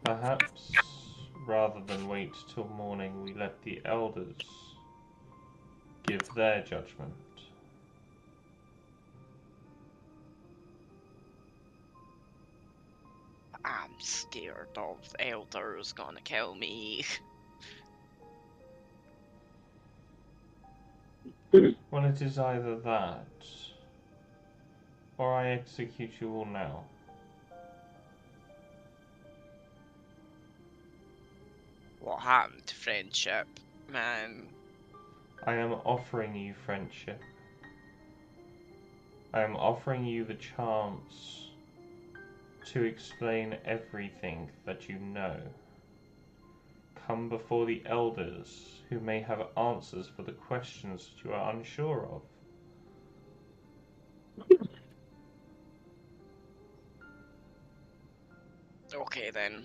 Perhaps, rather than wait till morning, we let the elders give their judgment. I'm scared of elders gonna kill me. Well, it is either that, or I execute you all now. What happened to friendship, man? I am offering you friendship. I am offering you the chance to explain everything that you know. Come before the elders, who may have answers for the questions that you are unsure of. Okay then.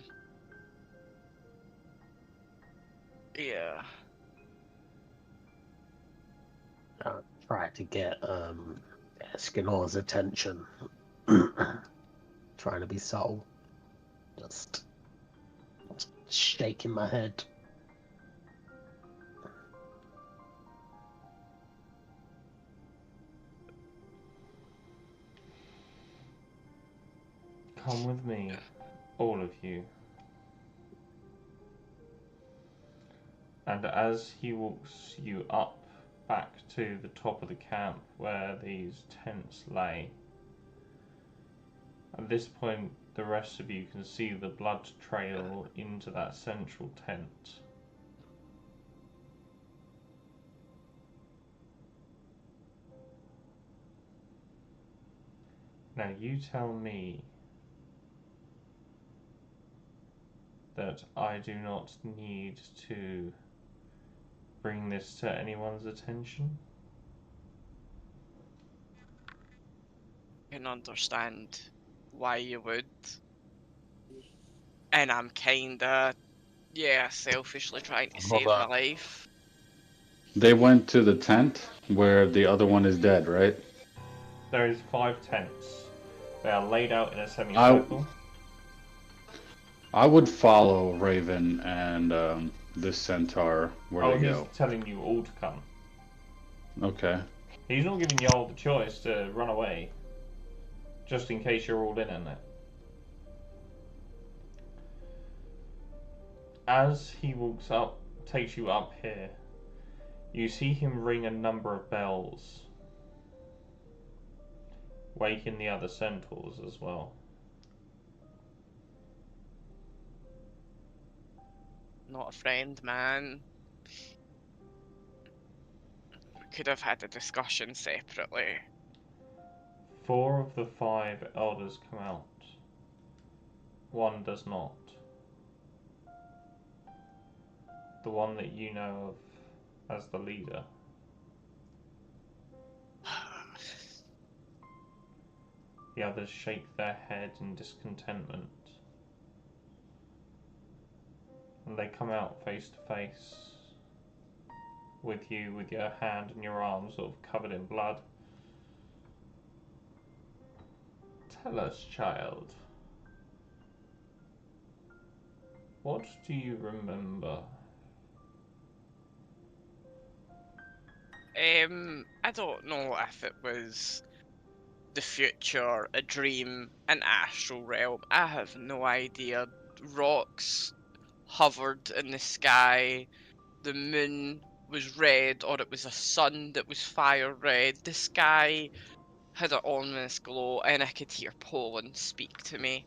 Yeah. Try to get Escanor's attention. Trying to be subtle. Just shaking my head. Come with me, all of you. And as he walks you up back to the top of the camp where these tents lay, at this point the rest of you can see the blood trail into that central tent. Now you tell me that I do not need to bring this to anyone's attention? I can understand why you would. And I'm kinda, yeah, selfishly trying to save my life. They went to the tent where the other one is dead, right? There is 5 tents. They are laid out in a semicircle. I would follow Raven and this Centaur where they he's go. telling you all to come. Okay. He's not giving you all the choice to run away, just in case you're all in on it. As he walks up, takes you up here, you see him ring a number of bells, waking the other centaurs as well. Not a friend, man. We could have had a discussion separately. 4 of the 5 elders come out. 1 does not. The one that you know of as the leader. The others shake their head in discontentment. And they come out face to face with you, with your hand and your arm sort of covered in blood. Tell us, child. What do you remember? I don't know if it was the future, a dream, an astral realm. I have no idea. Rocks hovered in the sky. The moon was red, or it was a sun that was fire red. The sky had an ominous glow, and I could hear Poland speak to me.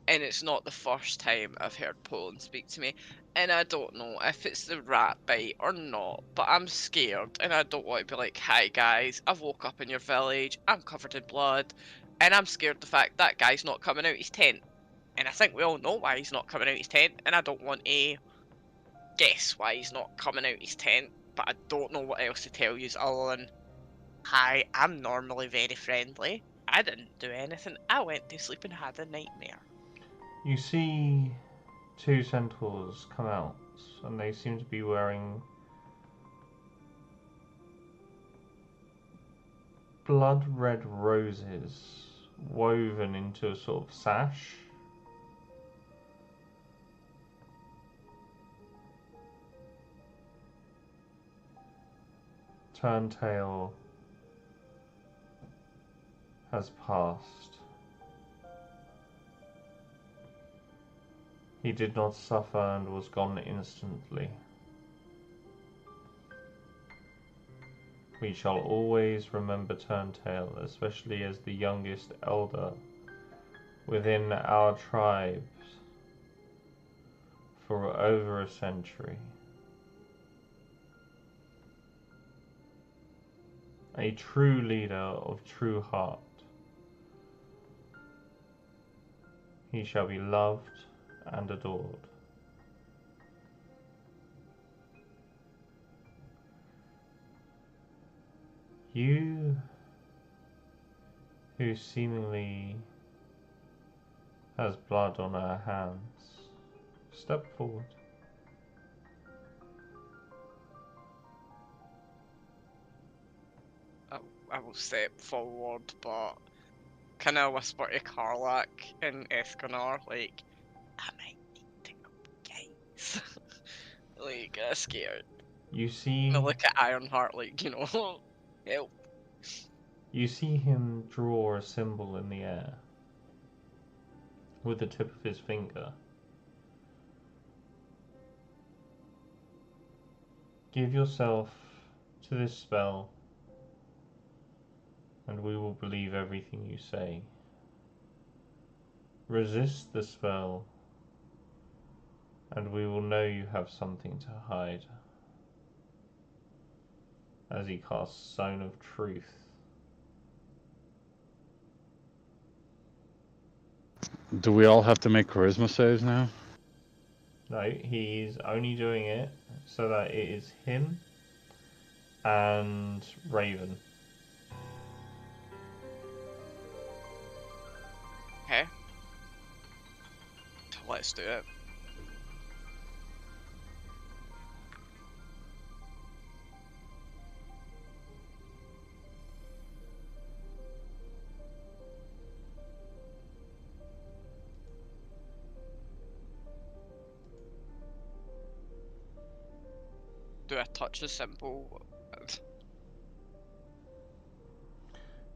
And it's not the first time I've heard Poland speak to me. And I don't know if it's the rat bite or not, but I'm scared and I don't want to be like, hi guys, I've woke up in your village, I'm covered in blood, and I'm scared the fact that guy's not coming out his tent. And I think we all know why he's not coming out his tent, and I don't want to guess why he's not coming out his tent, but I don't know what else to tell you other than, hi, I'm normally very friendly. I didn't do anything. I went to sleep and had a nightmare. You see 2 centaurs come out, and they seem to be wearing blood red roses woven into a sort of sash. Turntail has passed. He did not suffer and was gone instantly. We shall always remember Turntail, especially as the youngest elder within our tribes for over a century. A true leader of true heart. He shall be loved and adored. You, who seemingly has blood on her hands, step forward. I will step forward, but kind of whisper to Karlak and Escanar, like, I might need to go, guys. Like, scared. You see, And I look at Ironheart, like, you know, help. you see him draw a symbol in the air with the tip of his finger. Give yourself to this spell, and we will believe everything you say. Resist the spell, and we will know you have something to hide. As he casts Zone of Truth. Do we all have to make charisma saves now? No, he's only doing it so that it is him and Raven. Okay. Let's do it. Do I touch the symbol?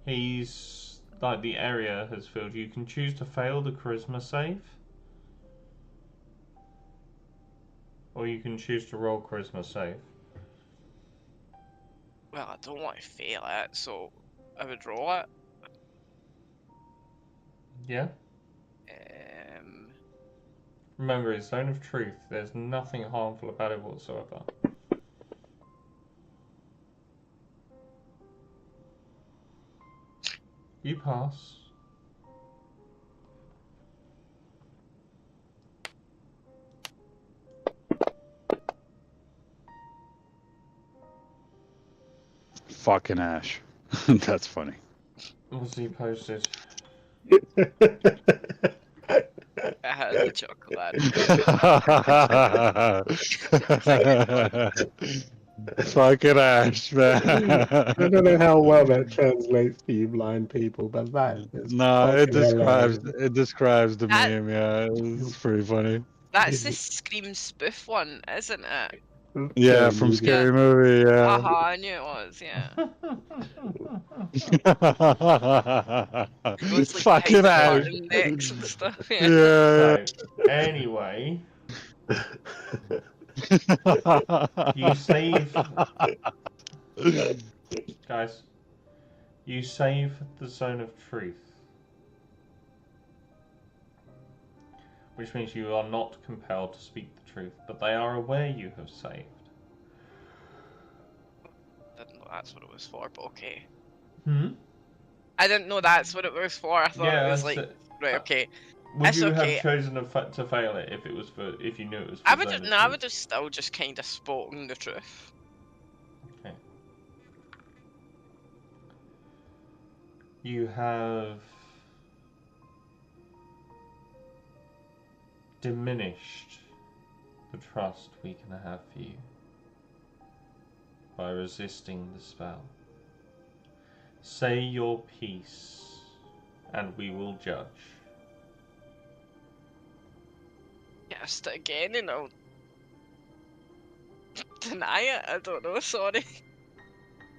He's like the area has filled. You can choose to fail the charisma save, or you can choose to roll charisma save. Well, I don't want to fail it, so I would roll it. Yeah. Remember, it's Zone of Truth. There's nothing harmful about it whatsoever. You pass. Fucking Ash. That's funny. What's he posted? I had the chocolate. Fucking Ash, man. I don't know how well that translates to you blind people, but that is No, it fucking hilarious. describes the That- meme. Yeah, it's pretty funny. That's the Scream spoof one, isn't it? Yeah, from Scary Movie. Yeah. I knew it was, yeah. It goes like Fucking behind Ash. the curtain necks and stuff. Yeah. Yeah. So, anyway, you save, guys. You save the Zone of Truth, which means you are not compelled to speak the truth, but they are aware you have saved. Didn't know that's what it was for, but okay. I I didn't know that's what it was for. I thought it was like, right, okay. Would It's you okay. have chosen to fail it if it was if you knew it was? For I would Zone of no, I Truth? would have still just kind of spoken the truth. Okay. You have diminished the trust we can have for you by resisting the spell. Say your piece, and we will judge. Cast it again, and I'll deny it. I don't know. Sorry.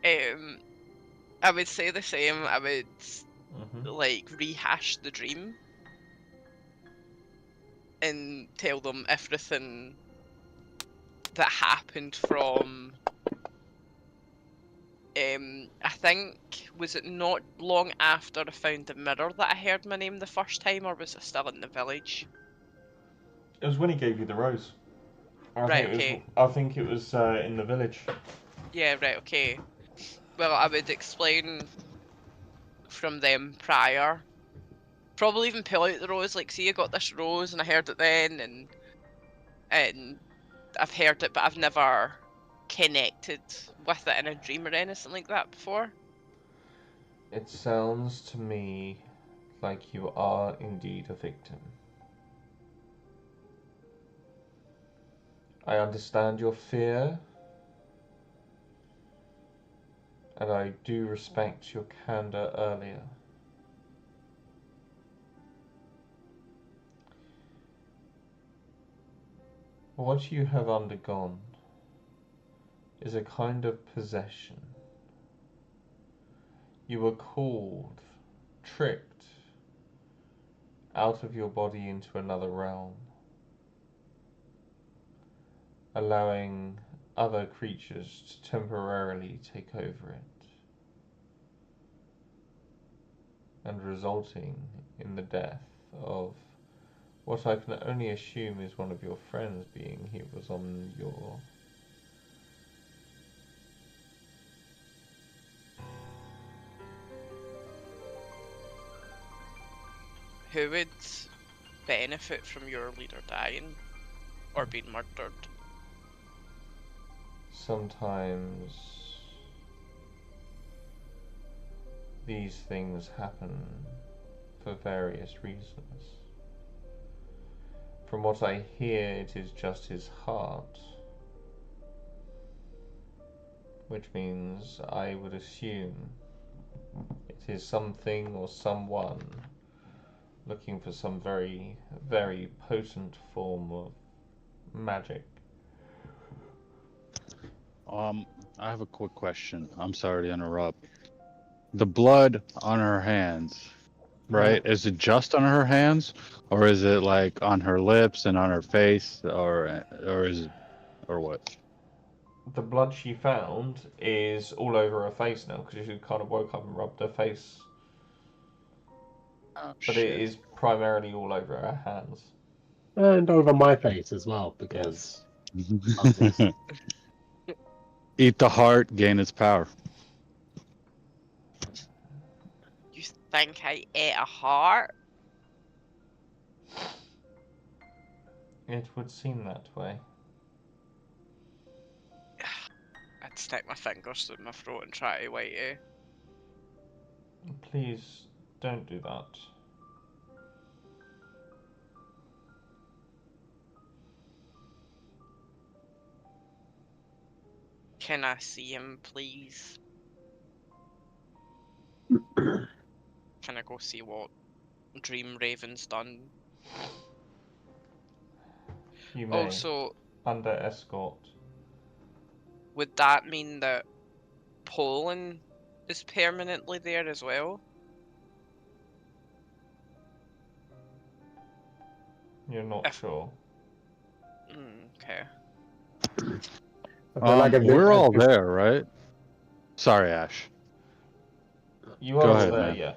I would say the same. I would Mm-hmm. like rehash the dream and tell them everything that happened from I think, was it not long after I found the mirror that I heard my name the first time, or was it still in the village? It was when he gave you the rose. Right, okay. I think it was in the village. Yeah, right, okay. Well, I would explain from them prior. Probably even pull out the rose, like, see, I got this rose and I heard it then, and I've heard it, but I've never connected with it in a dream or anything like that before. It sounds to me like you are indeed a victim. I understand your fear, and I do respect your candor earlier. What you have undergone is a kind of possession. You were called, tricked, out of your body into another realm, allowing other creatures to temporarily take over it, and resulting in the death of what I can only assume is one of your friends, being he was on your... Who would benefit from your leader dying or being murdered? Sometimes these things happen for various reasons. From what I hear, it is just his heart, which means I would assume it is something or someone looking for some very, very potent form of magic. I have a quick question. I'm sorry to interrupt. The blood on her hands, right? Is it just on her hands, or is it like on her lips and on her face, or is it, or what? The blood she found is all over her face now because she kind of woke up and rubbed her face. Oh, But shit. it is primarily all over her hands. And over my face as well, because Eat the heart, gain its power. You think I ate a heart? It would seem that way. I'd stick my fingers through my throat and try to wait you. Please don't do that. Can I see him, please? Can I go see what Dream Raven's done? You may, Also, under escort. would that mean that Poland is permanently there as well? You're not sure. Okay. We're all there, right? Sorry, Ash. You Go are ahead, there, man. yeah.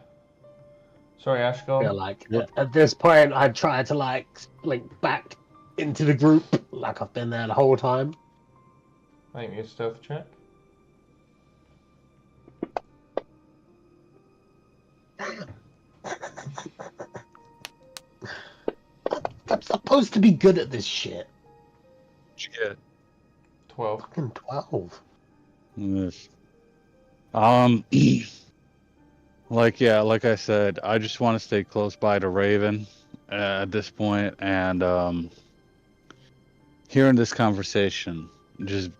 Sorry, Ash, go I on. feel like at this point I try to like back into the group like I've been there the whole time. Make me a stealth check. I'm supposed to be good at this shit. What'd you get? 12. Fucking 12. Yes. Like I said, I just want to stay close by to Raven at this point, and hearing this conversation, just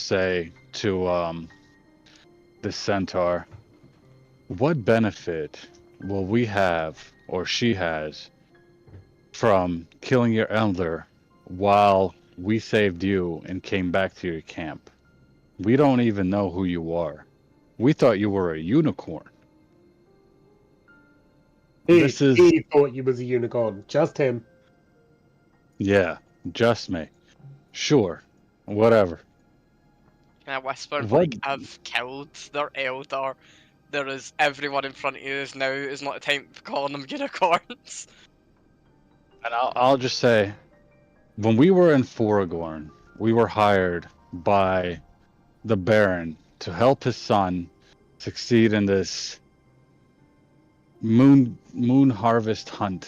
say to the Centaur, what benefit will we have, or she has, from killing your elder while we saved you and came back to your camp? We don't even know who you are. We thought you were a unicorn. He thought you was a unicorn. Just him. Yeah, just me. Sure, whatever. And I whispered, What? like, I've killed their elder. There is everyone in front of you is now is not the time for calling them unicorns. And I'll just say, when we were in Foragorn, we were hired by the Baron to help his son succeed in this moon harvest hunt.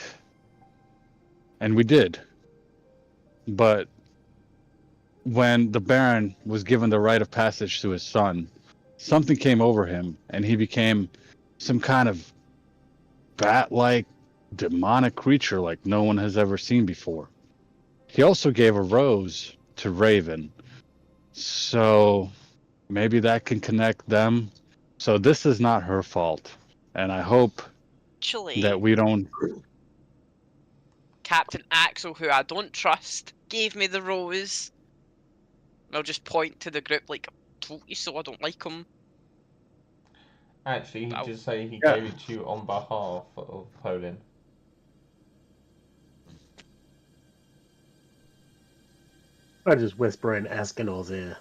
And we did. But when the Baron was given the rite of passage to his son, something came over him and he became some kind of bat-like demonic creature like no one has ever seen before. He also gave a rose to Raven, so maybe that can connect them. So this is not her fault, and I hope Actually, that we don't. Captain Axel, who I don't trust, gave me the rose. And I'll just point to the group like, told you so, I don't like him. Actually, he Ow. did say he Yeah. gave it to you on behalf of Poland. I just whisper in Escanor's ear.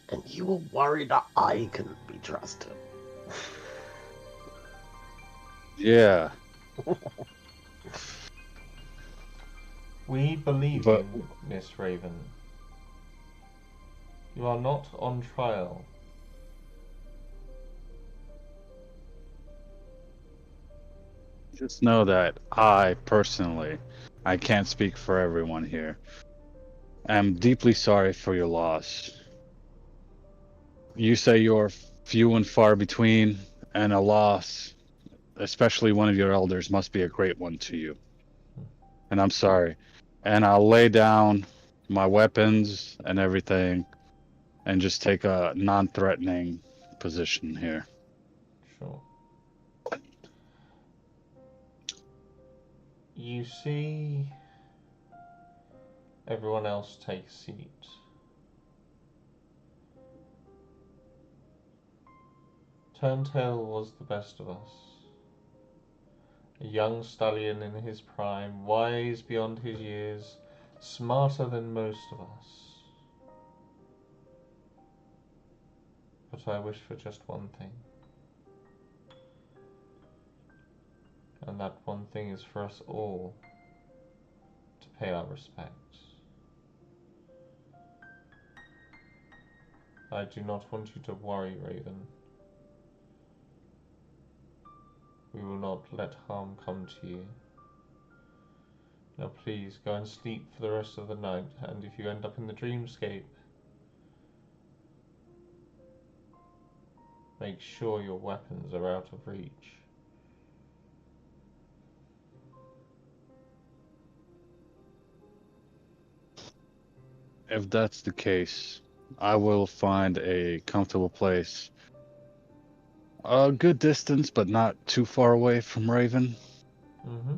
And you will worry that I couldn't be trusted. Yeah, We believe But- you, Miss Raven. You are not on trial. just know that I personally, I can't speak for everyone here, am deeply sorry for your loss. You say you're few and far between, and a loss, especially one of your elders, must be a great one to you. And I'm sorry. And I'll lay down my weapons and everything and just take a non-threatening position here. Sure. You see everyone else take a seat. Turntail was the best of us. A young stallion in his prime, wise beyond his years, smarter than most of us. But I wish for just one thing. And that one thing is for us all to pay our respects. I do not want you to worry, Raven. We will not let harm come to you. Now please, go and sleep for the rest of the night, and if you end up in the dreamscape, make sure your weapons are out of reach. If that's the case, I will find a comfortable place. A good distance, but not too far away from Raven. Mm-hmm.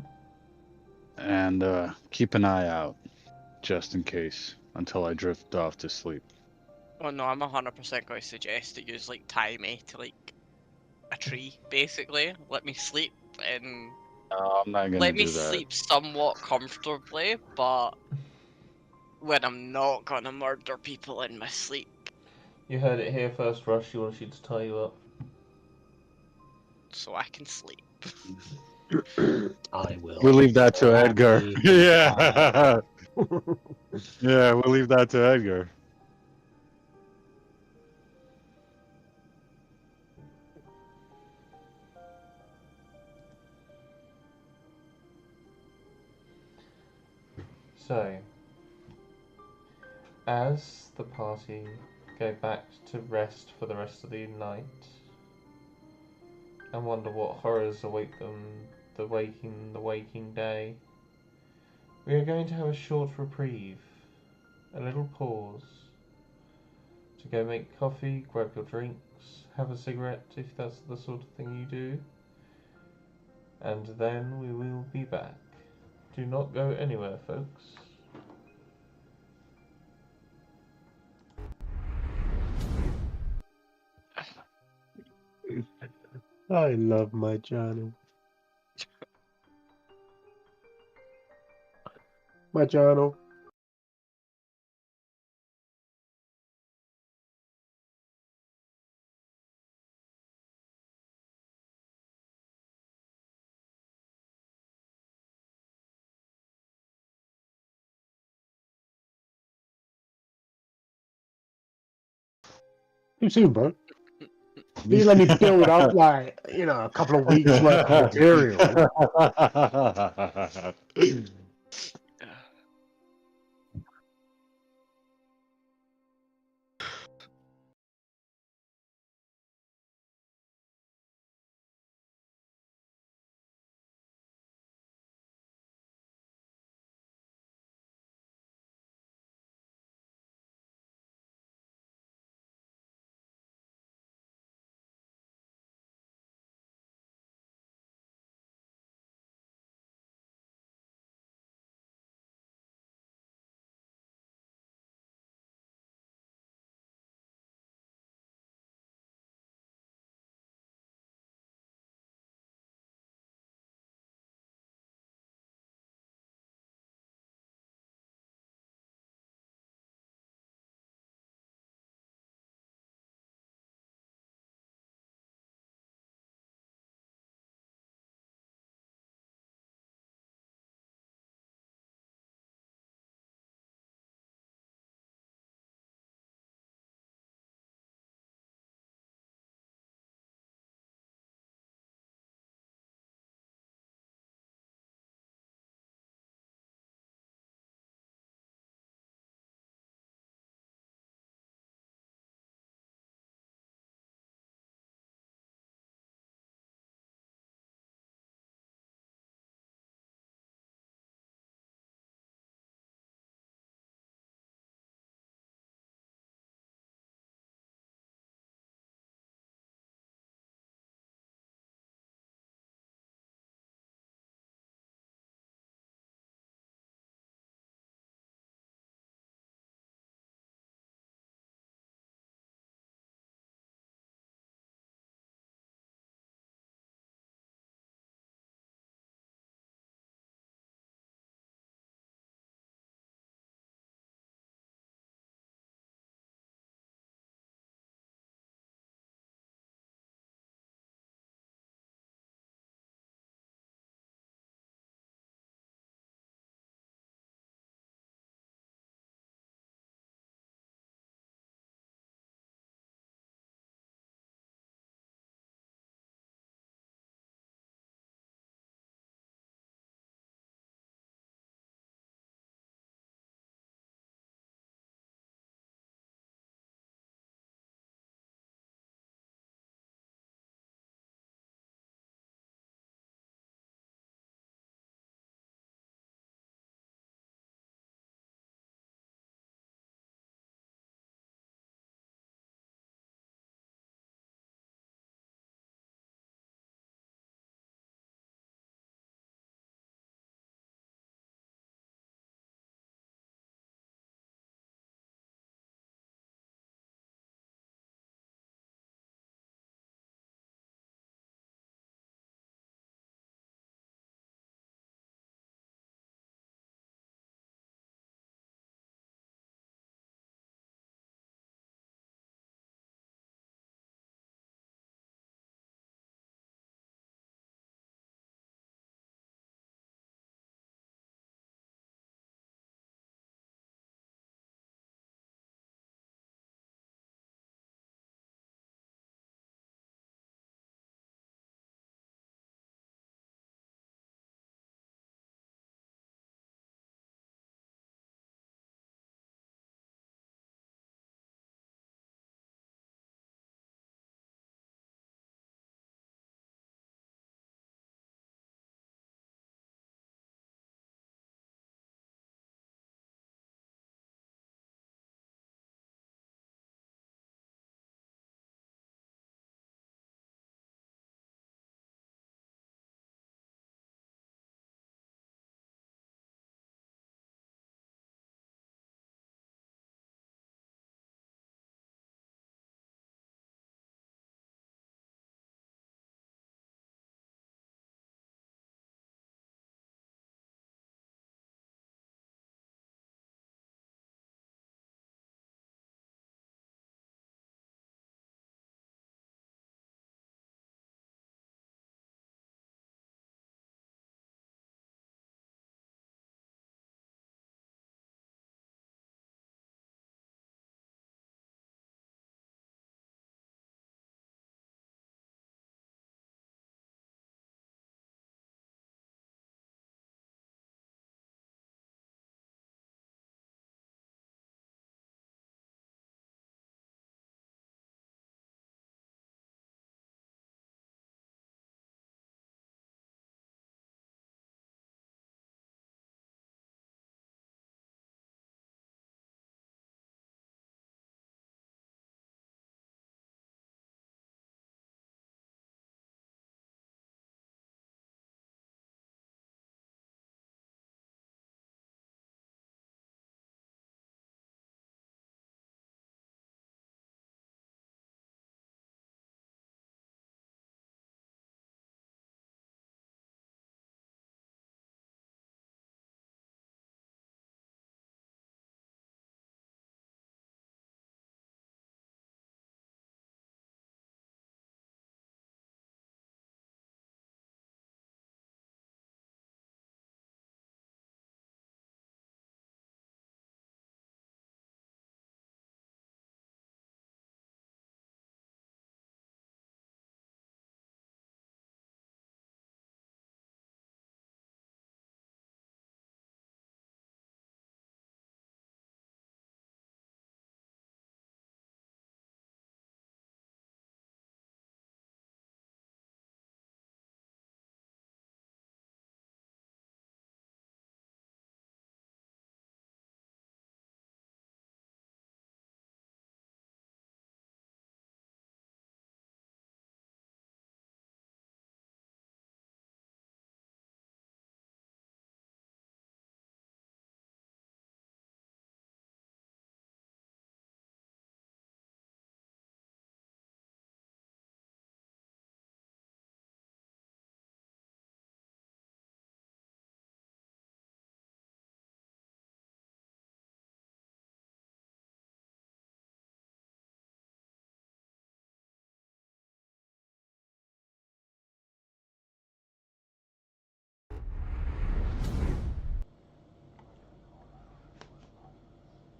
And keep an eye out, just in case, until I drift off to sleep. Oh no, I'm 100% going to suggest that you like tie me to like a tree, basically. Let me sleep and No, I'm not gonna let me do that. sleep somewhat comfortably, but when I'm not gonna murder people in my sleep. You heard it here first, Rush. She wants you to tie you up. So I can sleep. I will. We'll leave that to Edgar. Happy Yeah. Yeah, we'll leave that to Edgar. So, as the party go back to rest for the rest of the night and wonder what horrors await them the waking day, we are going to have a short reprieve, a little pause to go make coffee, grab your drinks, have a cigarette if that's the sort of thing you do, and then we will be back. Do not go anywhere, folks. I love my journal. My journal. Too soon, bro. You let me build up like, a couple of weeks worth of material.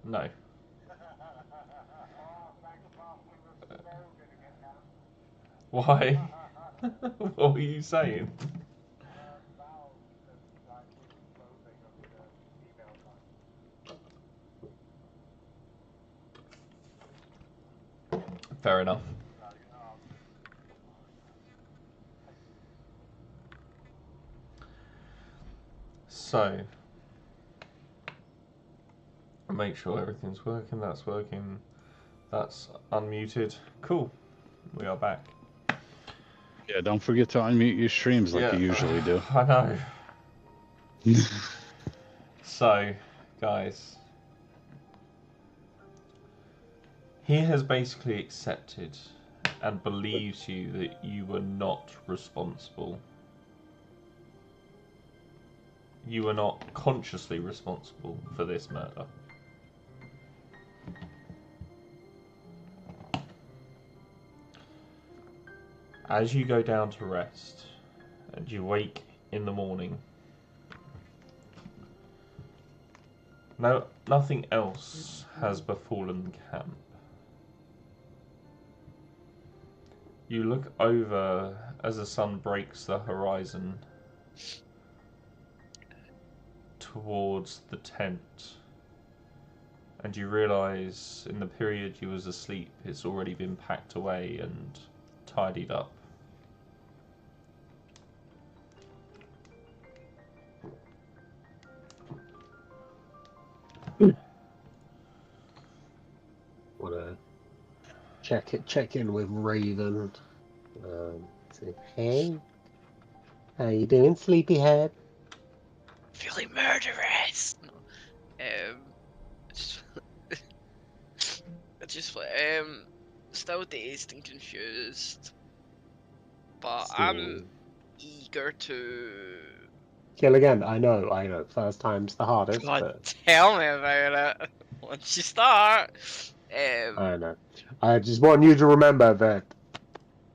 No. Why? What were you saying? Fair enough. So, make sure everything's working. That's working. That's unmuted. Cool. We are back. Yeah, don't forget to unmute your streams like you usually do. I know. So, guys, he has basically accepted and believes you that you were not responsible. You were not consciously responsible for this murder. As you go down to rest and you wake in the morning, nothing else has befallen camp. You look over as the sun breaks the horizon towards the tent, and you realise in the period you was asleep it's already been packed away and tidied up. Wanna check in with Raven. Say, hey, how you doing, sleepyhead? Feeling murderous. No. Just, just still dazed and confused, but I'm eager to. Kill again. I know. First time's the hardest, God, but tell me about it. Once you start. I know. I just want you to remember that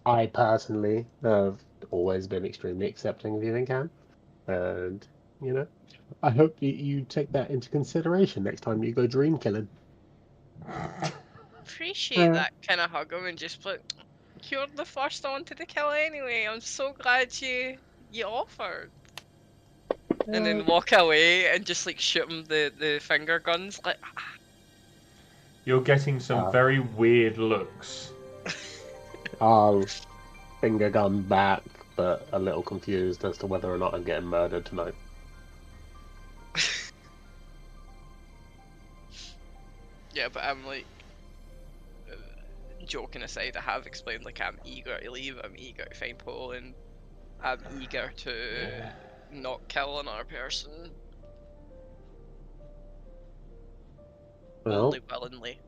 I personally have always been extremely accepting of you in camp, and you know, I hope you take that into consideration next time you go dream killing. Appreciate that kind of hug him and just put. You're the first I wanted to kill anyway. I'm so glad you offered. And then walk away and just like shoot him the finger guns like. You're getting some very weird looks. I'll finger gun back, but a little confused as to whether or not I'm getting murdered tonight. Yeah, but I'm like, joking aside, I have explained like I'm eager to leave, I'm eager to find Poland, I'm eager to not kill another person. Well, Only willingly.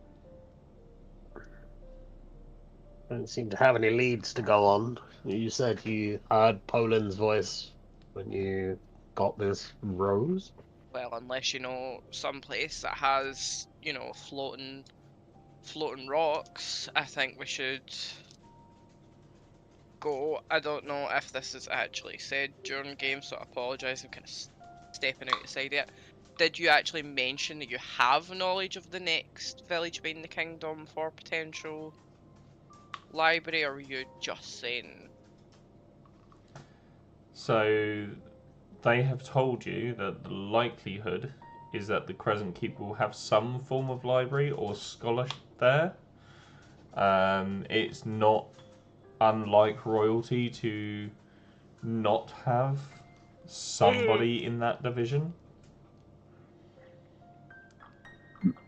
don't seem to have any leads to go on. You said you heard Poland's voice when you got this rose? Well, unless you know some place that has, you know, floating rocks, I think we should go. I don't know if this is actually said during game, so I apologise. I'm kind of stepping outside it. Did you actually mention that you have knowledge of the next village being the kingdom for potential library, or were you just saying? So they have told you that the likelihood is that the Crescent Keep will have some form of library or scholarship there. It's not unlike royalty to not have somebody in that division.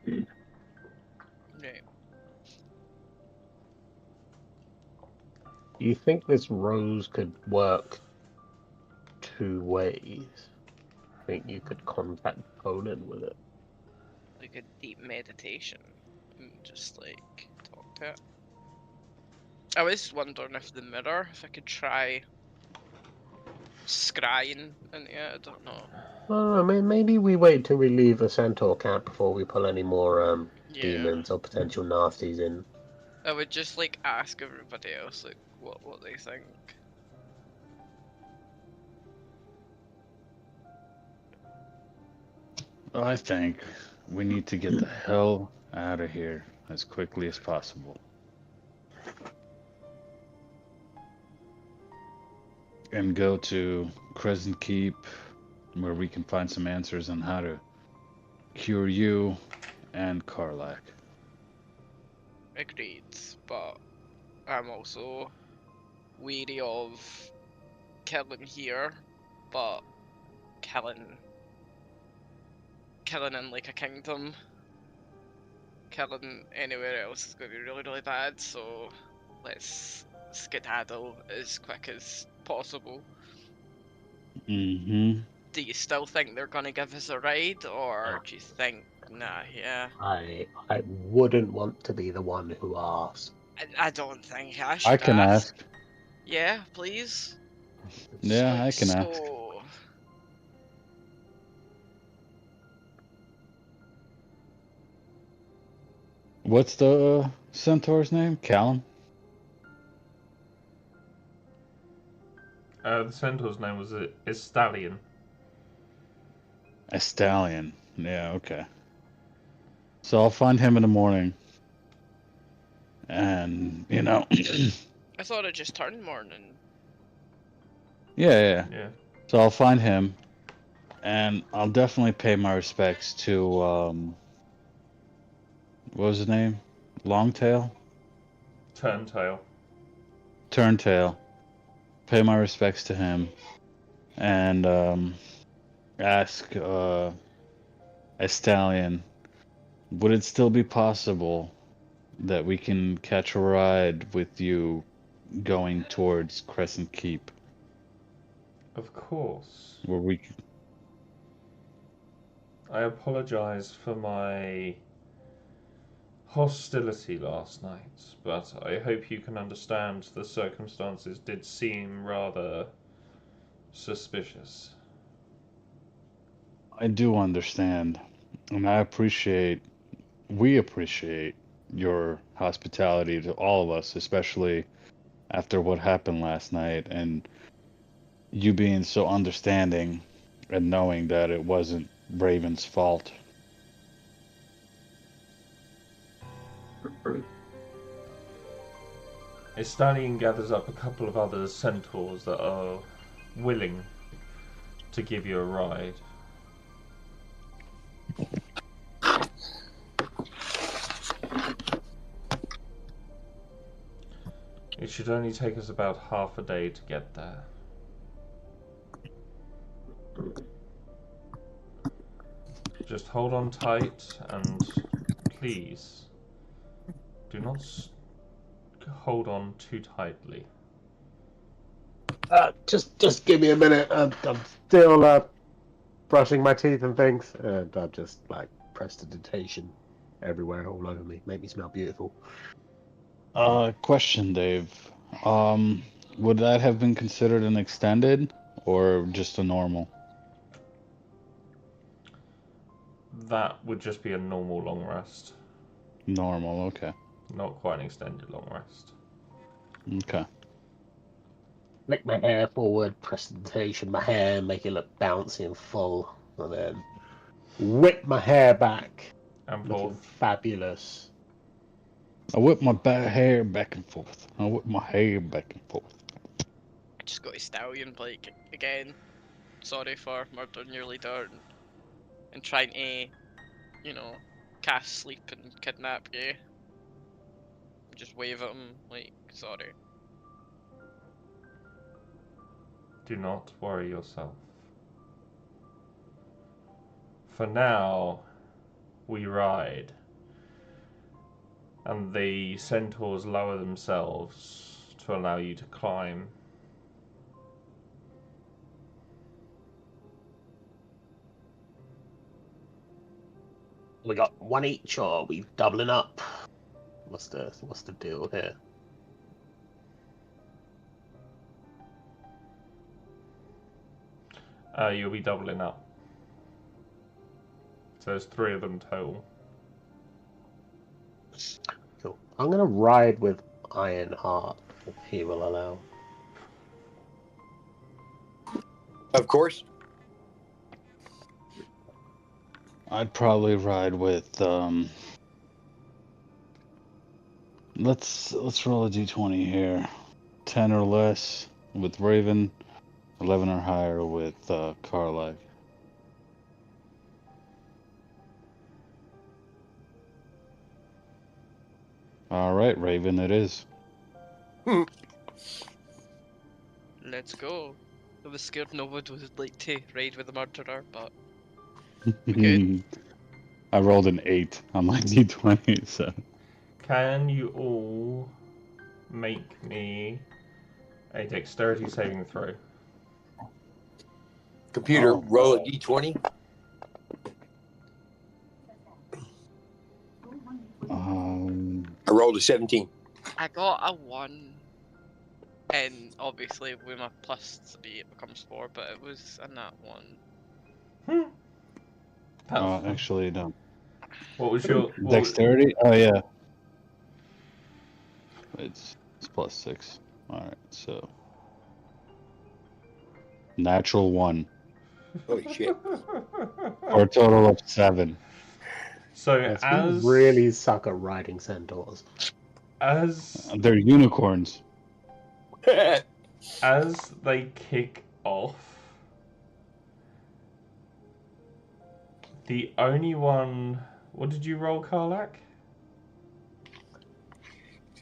No. Do you think this rose could work two ways? I think you could contact Poland with it. Like a deep meditation and just like talk to it. I was wondering if the mirror, if I could try scrying in it, I don't know. Well, I mean, maybe we wait till we leave the Centaur camp before we pull any more demons or potential nasties in. I would just like ask everybody else like what they think. I think we need to get the hell out of here as quickly as possible. And go to Crescent Keep, where we can find some answers on how to cure you and Karlak. Agreed, but I'm also weary of killing here, but killing in like a kingdom. Killing anywhere else is going to be really, really bad, so let's skedaddle as quick as possible. Mm-hmm. Do you still think they're going to give us a ride, or do you think, nah, yeah? I wouldn't want to be the one who asks. I don't think I I should can ask. Yeah, please. Yeah, I can ask. So, What's the centaur's name? Callum? The centaur's name was Stallion. A stallion. Yeah, okay. So I'll find him in the morning. And, you know. I thought it just turned morning. Yeah. Yeah. So I'll find him. And I'll definitely pay my respects to, what was his name? Longtail? Turntail. Pay my respects to him. And, ask, a stallion, would it still be possible that we can catch a ride with you going towards Crescent Keep? Of course. Where we... I apologize for my hostility last night, but I hope you can understand the circumstances did seem rather suspicious. I do understand, and we appreciate your hospitality to all of us, especially after what happened last night, and you being so understanding and knowing that it wasn't Raven's fault. A stallion gathers up a couple of other centaurs that are willing to give you a ride. It should only take us about half a day to get there. Just hold on tight and please do not hold on too tightly. Just give me a minute. I'm still brushing my teeth and things, and I'm just like prestidigitation everywhere, all over me. Make me smell beautiful. Question, Dave. Would that have been considered an extended or just a normal? That would just be a normal long rest. Normal, okay. Not quite an extended long rest. Okay. Lick my hair forward, prestidigitation my hair, make it look bouncy and full, and then whip my hair back, And looking forth. fabulous. I whip my hair back and forth. I just got a stallion, like, again. Sorry for murdering your leader and trying to, you know, cast sleep and kidnap you. Just wave at him, like, sorry. Do not worry yourself. For now, we ride. And the centaurs lower themselves to allow you to climb. We got one each, or are we doubling up? What's the deal here? You'll be doubling up. So there's 3 of them total. Cool. I'm gonna ride with Ironheart if he will allow. Of course. I'd probably ride with let's roll a d20 here. 10 or less with Raven, 11 or higher with Carlac. All right, Raven, it is. Let's go. I was scared no one would like to ride with the murderer, but we could. I rolled an 8 on my d20, so. Can you all make me a dexterity saving throw? Computer, roll a d20. I rolled a 17. I got a 1. And obviously with my plus 3 it becomes 4, but it was a nat 1. Actually, no. What was your Dexterity? Oh, yeah. It's plus 6. Alright, so. Natural 1. Holy shit. For a total of 7. So Yes, as we really suck at riding centaurs. They're unicorns. as they kick off, the only one. What did you roll, Karlak?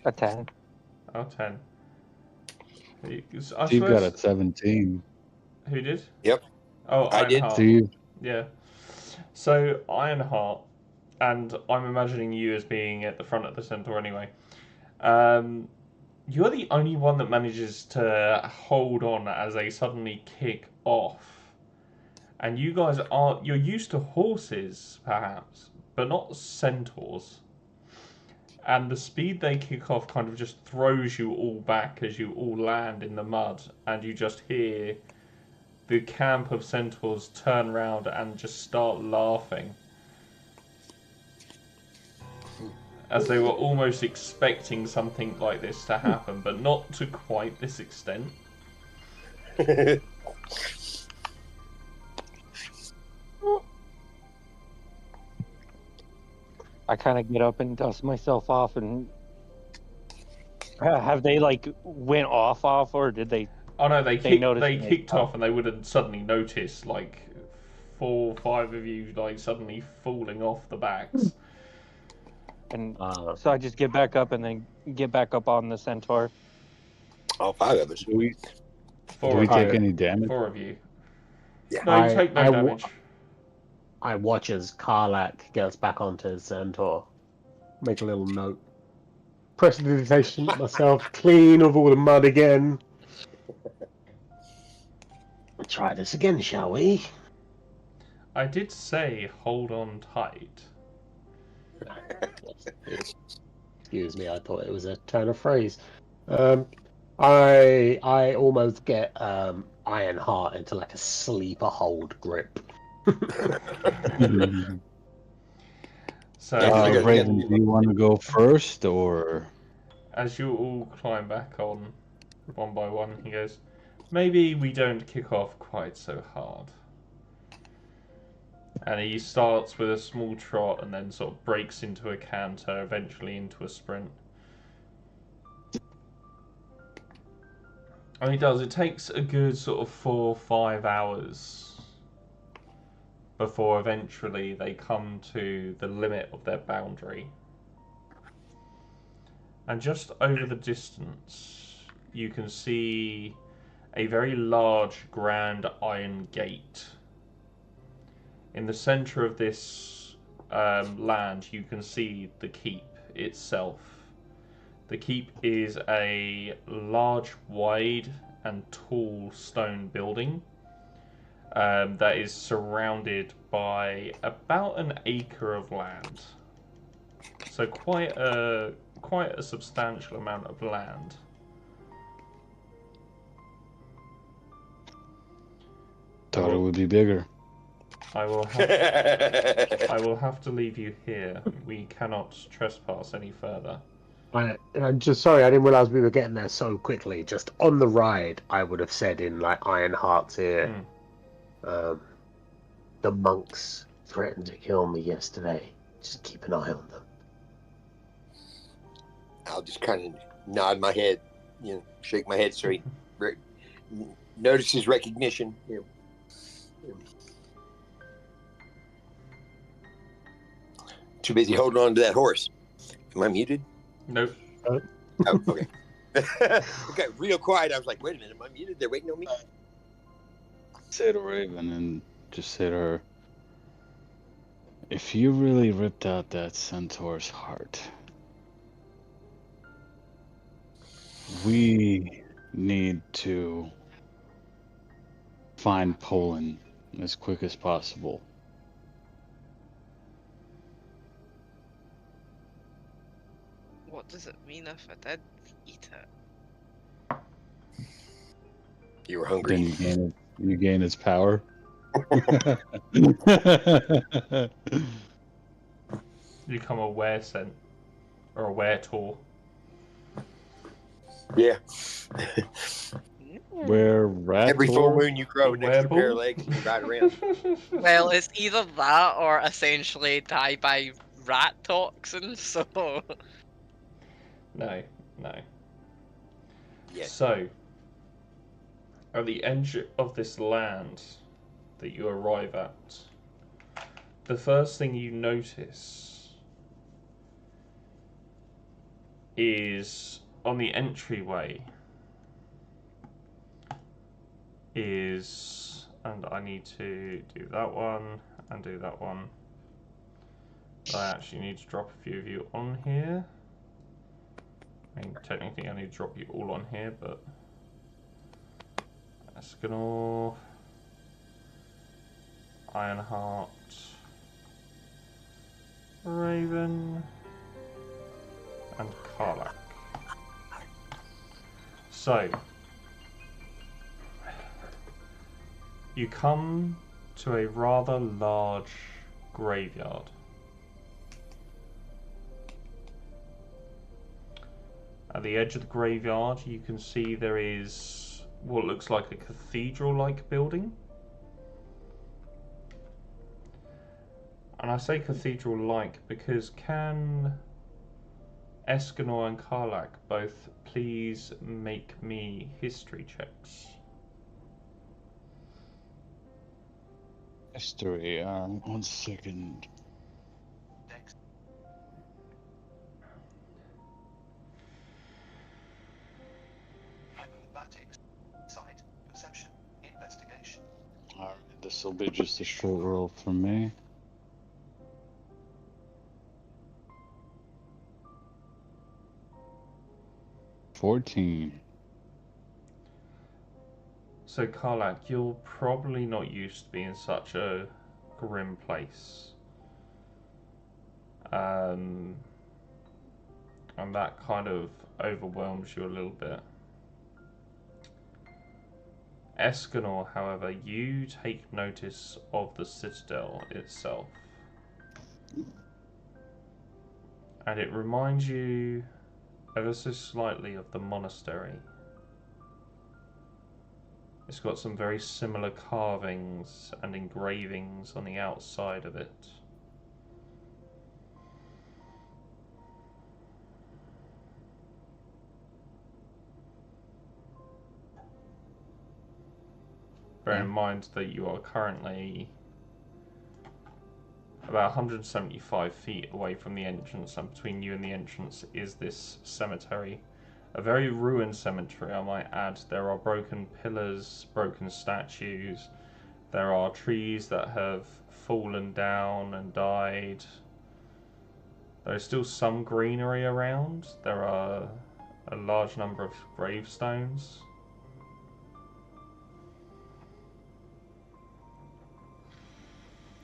A 10. Oh, 10. Steve got a 17. Who did? Yep. Oh, I did. Ironheart. Steve. Yeah. So Ironheart, and I'm imagining you as being at the front of the centaur anyway. You're the only one that manages to hold on as they suddenly kick off. And you guys you're used to horses, perhaps, but not centaurs. And the speed they kick off kind of just throws you all back as you all land in the mud, and you just hear the camp of centaurs turn around and just start laughing. As they were almost expecting something like this to happen, but not to quite this extent. I kind of get up and dust myself off, and have they like went off, or did they? Oh no, they noticed kicked off, and they would have suddenly noticed like 4 or 5 of you like suddenly falling off the backs. And so I just get back up and then get back up on the centaur. All 5 of us. Do we Four take of you. any damage? 4 of you. Yeah. No, you take no damage. I watch as Karlak gets back onto his centaur. Make a little note. Prestidigitation myself clean of all the mud again. Try this again, shall we? I did say hold on tight. Excuse me, I thought it was a turn of phrase. I almost get Ironheart into like a sleeper hold grip. So Raven, do you want to go first, or? as you all climb back on one by one, he goes, maybe we don't kick off quite so hard. And he starts with a small trot and then sort of breaks into a canter, eventually into a sprint. And he does. It takes a good sort of 4 or 5 hours before eventually they come to the limit of their boundary. And just over the distance, you can see a very large, grand iron gate. In the centre of this land, you can see the keep itself. The keep is a large, wide, and tall stone building that is surrounded by about an acre of land. So quite a substantial amount of land. Thought it would be bigger. I will have to leave you here. We cannot trespass any further. I'm just sorry, I didn't realise we were getting there so quickly. Just on the ride, I would have said in like Ironheart's ear, the monks threatened to kill me yesterday. Just keep an eye on them. I'll just kind of nod my head, shake my head so he notices recognition. Too busy holding on to that horse. Am I muted? Nope. Oh, okay. Okay, real quiet. I was like, wait a minute, am I muted? They're waiting on me? Say to Raven and just say to her, if you really ripped out that centaur's heart, we need to find Poland as quick as possible. What does it mean if I did eat it? You were hungry. Then you gain its power. You become a were-scent. Or a were-tour. Yeah. Where rat Every full moon you grow an extra Werewolf? pair of legs and you ride around. Well, it's either that or essentially die by rat toxin, so... No. Yes. So, at the edge of this land that you arrive at, the first thing you notice is on the entryway and I need to do that one and do that one. I actually need to drop a few of you on here. I mean, technically I need to drop you all on here, but Escanor, Ironheart, Raven, and Karlak. So, you come to a rather large graveyard. At the edge of the graveyard, you can see there is what looks like a cathedral-like building. And I say cathedral-like because can Escanor and Karlak both please make me history checks? History, 1 second. Alright, this will be just a short roll from me. $14. So Karlak, you're probably not used to being such a grim place. And that kind of overwhelms you a little bit. Escanor, however, you take notice of the citadel itself. And it reminds you ever so slightly of the monastery. It's got some very similar carvings and engravings on the outside of it. Bear in mind that you are currently about 175 feet away from the entrance, and between you and the entrance is this cemetery. A very ruined cemetery, I might add. There are broken pillars, broken statues. There are trees that have fallen down and died. There is still some greenery around. There are a large number of gravestones.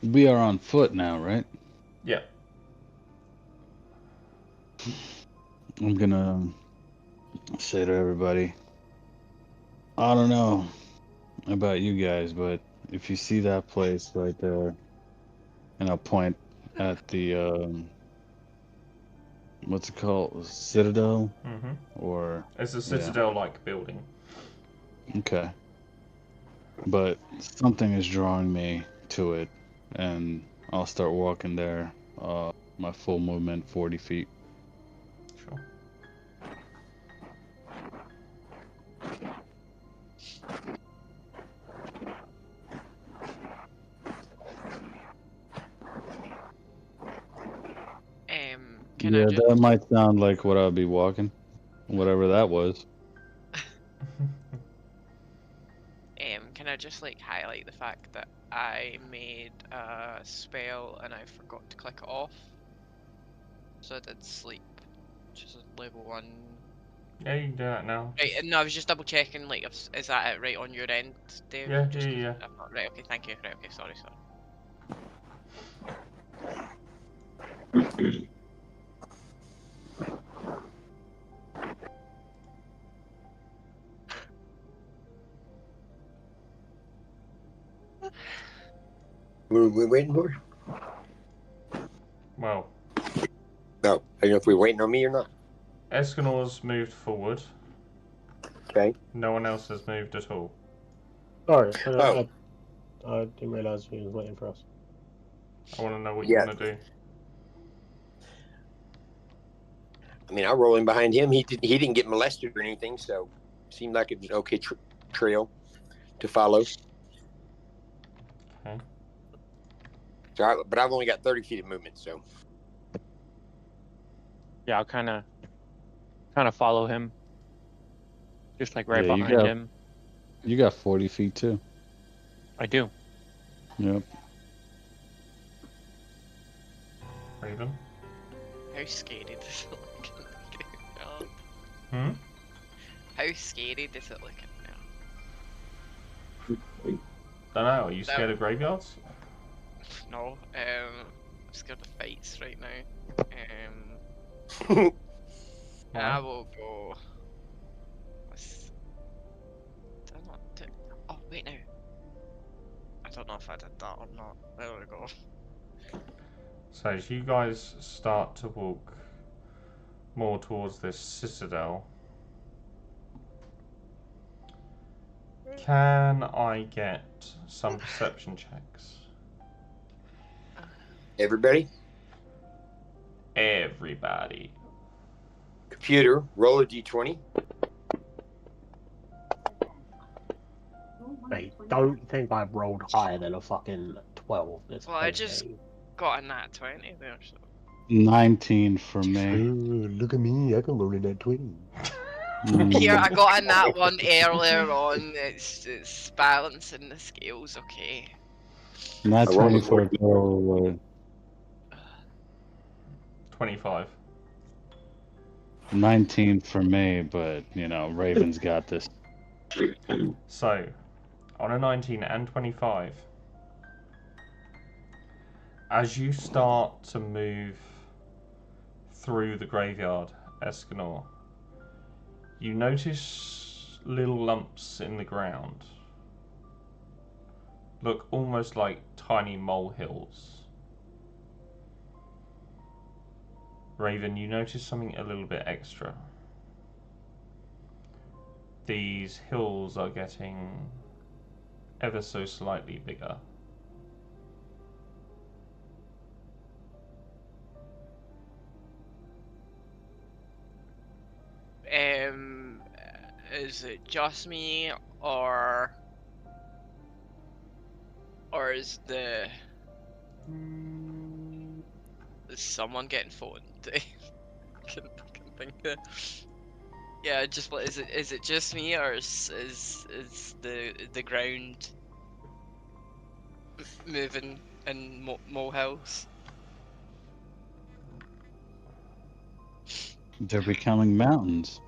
We are on foot now, right? Yeah. I'm gonna say to everybody, I don't know about you guys, but if you see that place right there, and I'll point at the, what's it called? Citadel? Mm-hmm. Or... It's a citadel-like building. Okay. But something is drawing me to it, and I'll start walking there. My full movement, 40 feet. Sure. Can I Yeah, just that might sound like what I'll be walking. Whatever that was. can I just like highlight the fact that I made a spell and I forgot to click it off? So I did sleep, which is a level 1. Yeah, you can do that now. Right, no, I was just double checking, like, is that it right on your end, Dave? Yeah, Just yeah. I'm not, right, okay, thank you. Right, okay, sorry. What are we waiting for? Well, No, I don't know if we're waiting on me or not. Escanor's moved forward. Okay. No one else has moved at all. Sorry, Oh. I didn't realise he was waiting for us. I want to know what Yeah. you want to do. I mean, I'll roll in behind him. He didn't get molested or anything, so seemed like it was an okay trail to follow. Okay. So, but I've only got 30 feet of movement, so. Yeah, I'll kind of follow him. Just like right Yeah, you behind got- him. You got 40 feet too. I do. Yep. Raven? How scary does it look? Hmm? How scary does it look now? Don't know. Are you scared of graveyards? No, I'm scared of fights right now. I will go. Did I not do... Oh, wait now. I don't know if I did that or not. There we go. So as you guys start to walk more towards this citadel, can I get some perception checks? Everybody, Everybody. computer, roll a d20. I don't think I've rolled higher than a fucking 12 this Well, I just got a nat 20 there, so. 19 for me. Look at me, I can roll in that 20. Here, I got a nat 1 earlier on. It's balancing the scales, okay. Not I rolled 20 a for a girl. 25. 19 for me, but you know, Raven's got this. So, on a 19 and 25, as you start to move through the graveyard, Escanor, you notice little lumps in the ground. Look almost like tiny molehills. Raven, you notice something a little bit extra. These hills are getting ever so slightly bigger. Is it just me, or is someone getting phoned? I can think of. Yeah, just what is it just me, or is the ground moving in molehills? They're becoming mountains.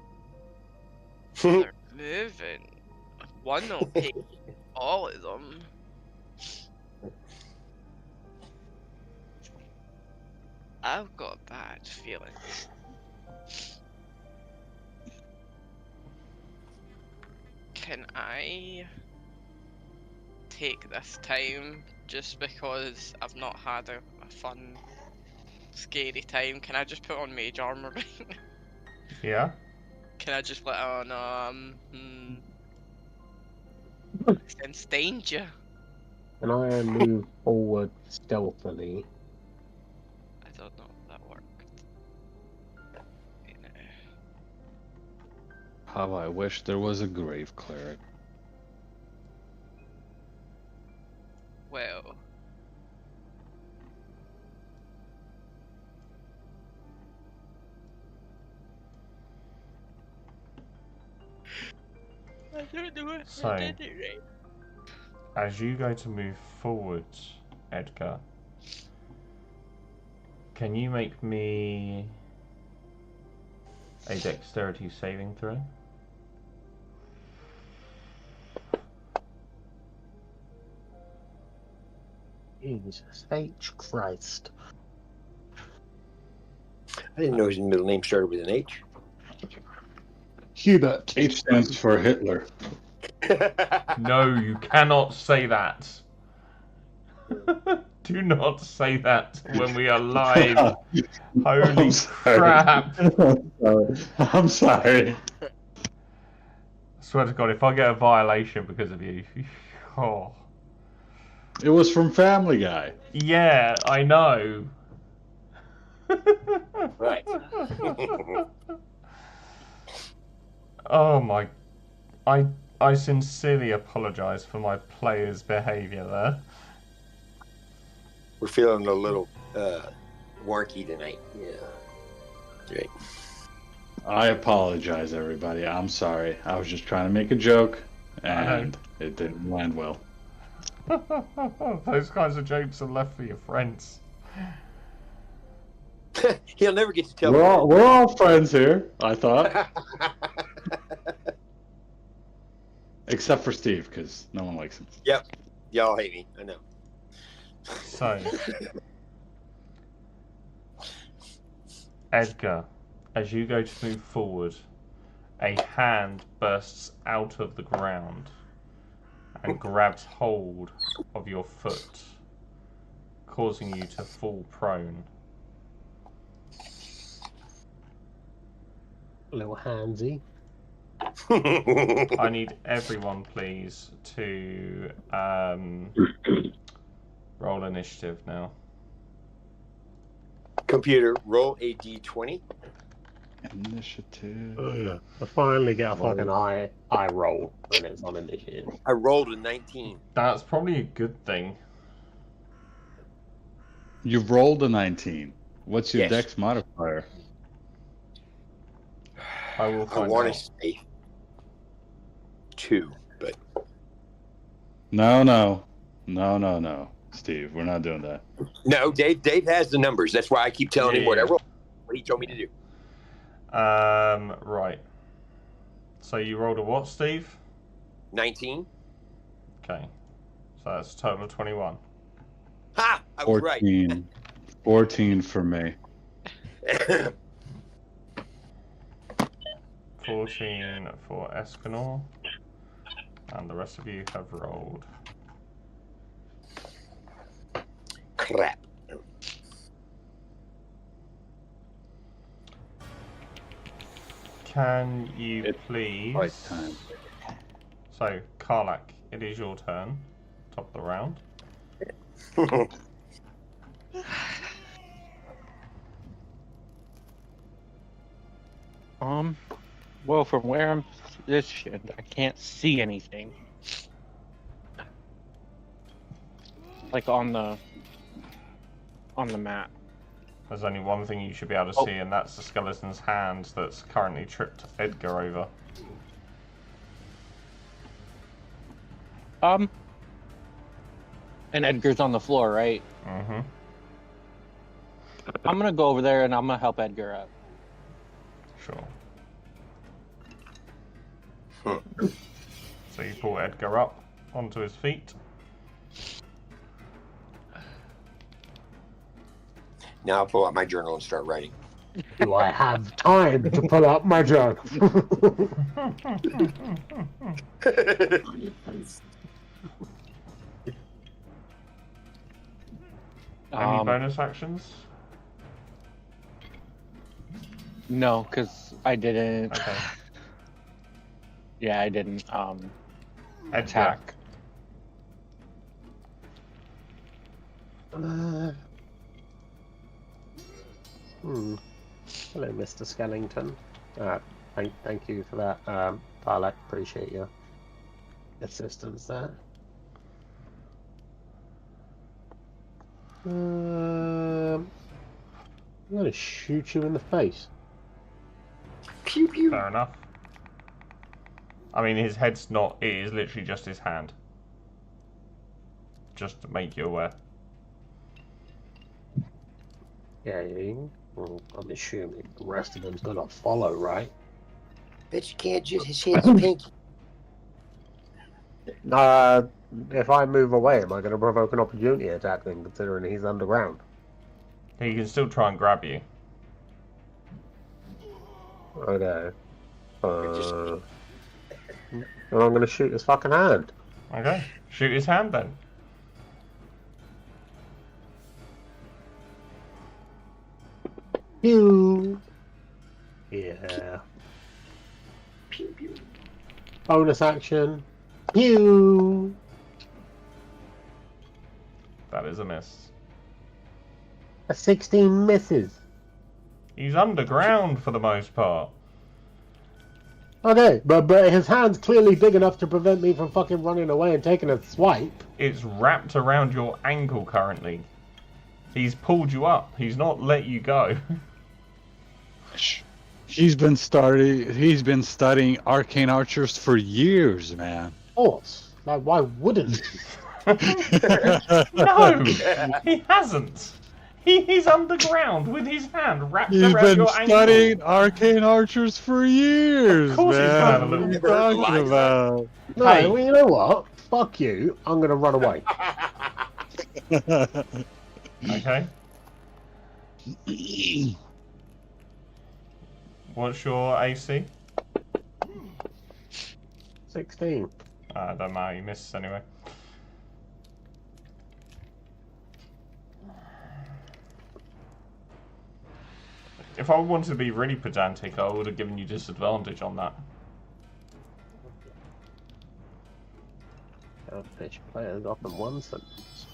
They're moving. One will pick all of them. I've got a bad feeling. Can I take this time just because I've not had a fun, scary time? Can I just put on mage armor? Yeah? Can I just let sense danger? Can I move forward stealthily? I don't know if that worked. Okay, now. How I wish there was a grave cleric. Well. I don't know if So- I did it right. As you go to move forward, Edgar, can you make me a dexterity saving throw? Jesus H. Christ. I didn't know his middle name started with an H. Hubert. H stands for Hitler. No, you cannot say that. Do not say that when we are live. Holy I'm sorry. crap. I'm sorry. I swear to God, if I get a violation because of you. Oh. It was from Family Guy. Yeah, I know. Right. Oh my. I sincerely apologise for my player's behaviour there. We're feeling a little wonky tonight. Yeah. Right. I apologize, everybody. I'm sorry. I was just trying to make a joke, and it didn't land well. Those kinds of jokes are left for your friends. He'll never get to tell We're all friends here, I thought. Except for Steve, because no one likes him. Yep. Y'all hate me. I know. So, Edgar, as you go to move forward, a hand bursts out of the ground and grabs hold of your foot, causing you to fall prone. Little handsy. I need everyone, please, to roll initiative now. Computer, roll a d20. Initiative. I finally get a fucking eye roll when it's on initiative. I rolled a 19. That's probably a good thing. You've rolled a 19. What's your Yes. dex modifier? I will I find want out. to say 2, but No. Steve, we're not doing that. no, Dave has the numbers. That's why I keep telling him what I rolled, what he told me to do. Right. So you rolled a what, Steve? 19. Okay. So that's a total of 21. Ha! I was 14. 14 for me. right. 14 for Escanor. And the rest of you have rolled. Crap. Can you It's please... Right time. So, Karlak, it is your turn. Top of the round. Well, from where I'm positioned, I can't see anything. Like on the map. There's only one thing you should be able to see, and that's the skeleton's hand that's currently tripped Edgar over. And Edgar's on the floor, right? Mm-hmm. I'm gonna go over there and I'm gonna help Edgar up. Sure. So you pull Edgar up onto his feet. Now I'll pull out my journal and start writing. Do I have time to pull out my journal? Any bonus actions? No, because I didn't. Okay. Yeah, I didn't. Edgar, Attack. Hello, Mr. Skellington. Thank you for that, Pilot. Appreciate your assistance there. I'm gonna shoot you in the face. Pew pew. Fair enough. I mean, his head's not. It is literally just his hand. Just to make you aware. Yeah, well, I'm assuming the rest of them's gonna follow, right? Bet you can't just his head's pinky. If I move away, am I going to provoke an opportunity attack then, considering he's underground? He can still try and grab you. Okay. And I'm going to shoot his fucking hand. Okay. Shoot his hand then. Pew! Yeah. Pew pew. Bonus action. Pew! That is a miss. A 16 misses. He's underground for the most part. Okay, but his hand's clearly big enough to prevent me from fucking running away and taking a swipe. It's wrapped around your ankle currently. He's pulled you up. He's not let you go. He's been studying arcane archers for years, man. Of course. Like, why wouldn't he? No, he hasn't. He's underground with his hand wrapped He's around been your ankle. studying arcane archers for years, Of course he's man. had a What are little- you talking about? No, Hey. well, you know what? Fuck you. I'm gonna run away. Okay. What's your AC? 16. Don't matter, you missed anyway. If I wanted to be really pedantic, I would have given you disadvantage on that. Pitch players often one sentence.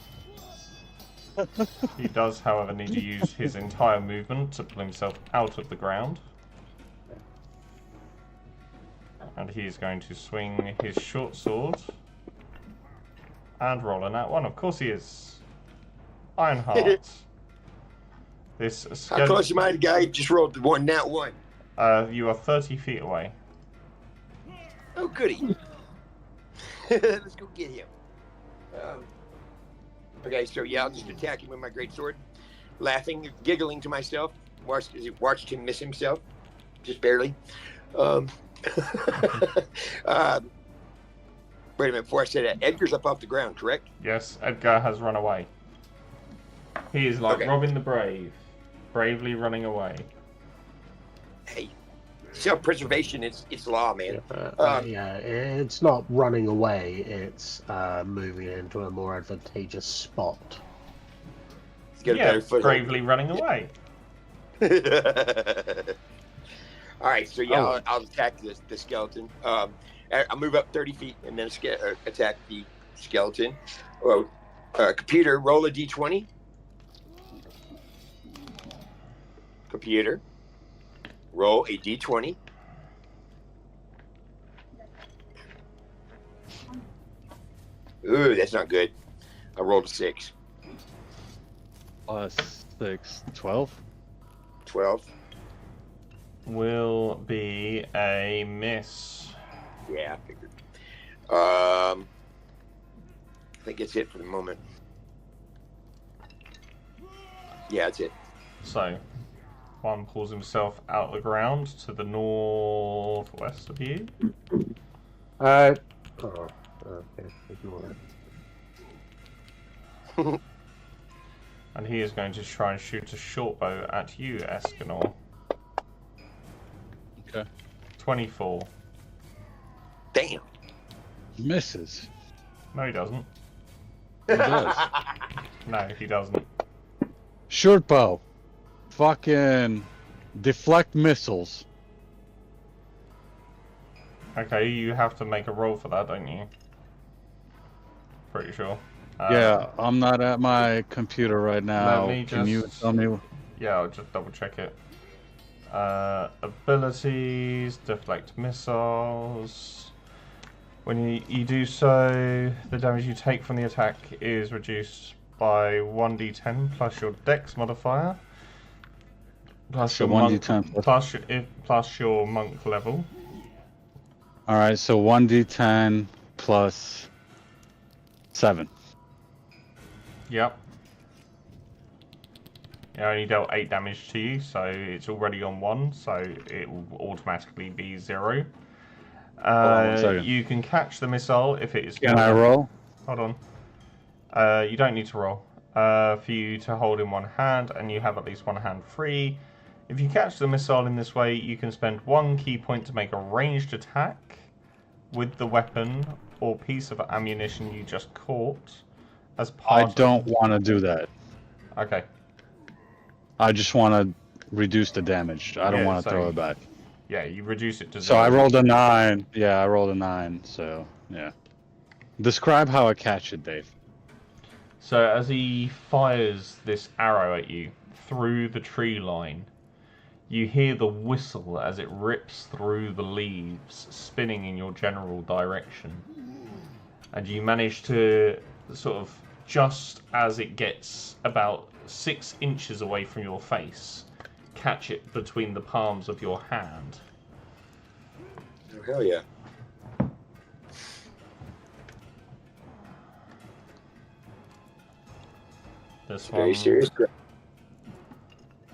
He does, however, need to use his entire movement to pull himself out of the ground. And he's going to swing his short sword. And roll a nat one. Of course he is. Ironheart. This How close am I to the guy? Just rolled the one, nat one. You are 30 feet away. Oh, goody. Let's go get him. Okay, so yeah, I'll just attack him with my great sword, laughing, giggling to myself. Watched him miss himself, just barely. Wait a minute, before I say that, Edgar's up off the ground, correct? Yes, Edgar has run away. He is like Okay. Robin the Brave, bravely running away. Hey, self-preservation, it's law, man. Yeah, it's not running away, it's moving into a more advantageous spot. Let's get a Yeah, better foothold. bravely running away. All right, so yeah, I'll attack the skeleton. I'll move up 30 feet and then attack the skeleton. Oh, computer, roll a d20. Computer, roll a d20. Ooh, that's not good. I rolled a 6. Plus 6, 12. 12. Will be a miss. Yeah, I figured. I think it's it for the moment. Yeah, that's it. So, one pulls himself out of the ground to the northwest of you. Okay, ignore that. And he is going to try and shoot a short bow at you, Escanor. Okay. 24. Damn. Misses. No, he doesn't. He does. No, he doesn't. Short bow. Fucking deflect missiles. Okay, you have to make a roll for that, don't you? Pretty sure. Yeah, I'm not at my computer right now. me Can you just- tell me? Yeah, I'll just double check it. Abilities, deflect missiles. When you do so, the damage you take from the attack is reduced by 1d10 plus your dex modifier. Plus So your monk, 1d10 plus your monk level. All right, so 1d10 plus 7. Yep. It only dealt 8 damage to you, so it's already on 1, so it will automatically be 0. Hold on 1 second. You can catch the missile if it is... Can I roll? Hold on. You don't need to roll. For you to hold in one hand, and you have at least one hand free. If you catch the missile in this way, you can spend 1 key point to make a ranged attack with the weapon or piece of ammunition you just caught as part I don't want to do that. Okay. I just want to reduce the damage. I don't want to throw it back. Yeah, you reduce it to 0. So I rolled a 9. Yeah, I rolled a 9. So, yeah. Describe how I catch it, Dave. So as he fires this arrow at you through the tree line, you hear the whistle as it rips through the leaves, spinning in your general direction. And you manage to sort of, just as it gets about 6 inches away from your face, catch it between the palms of your hand. Oh, hell yeah. This Very one, serious.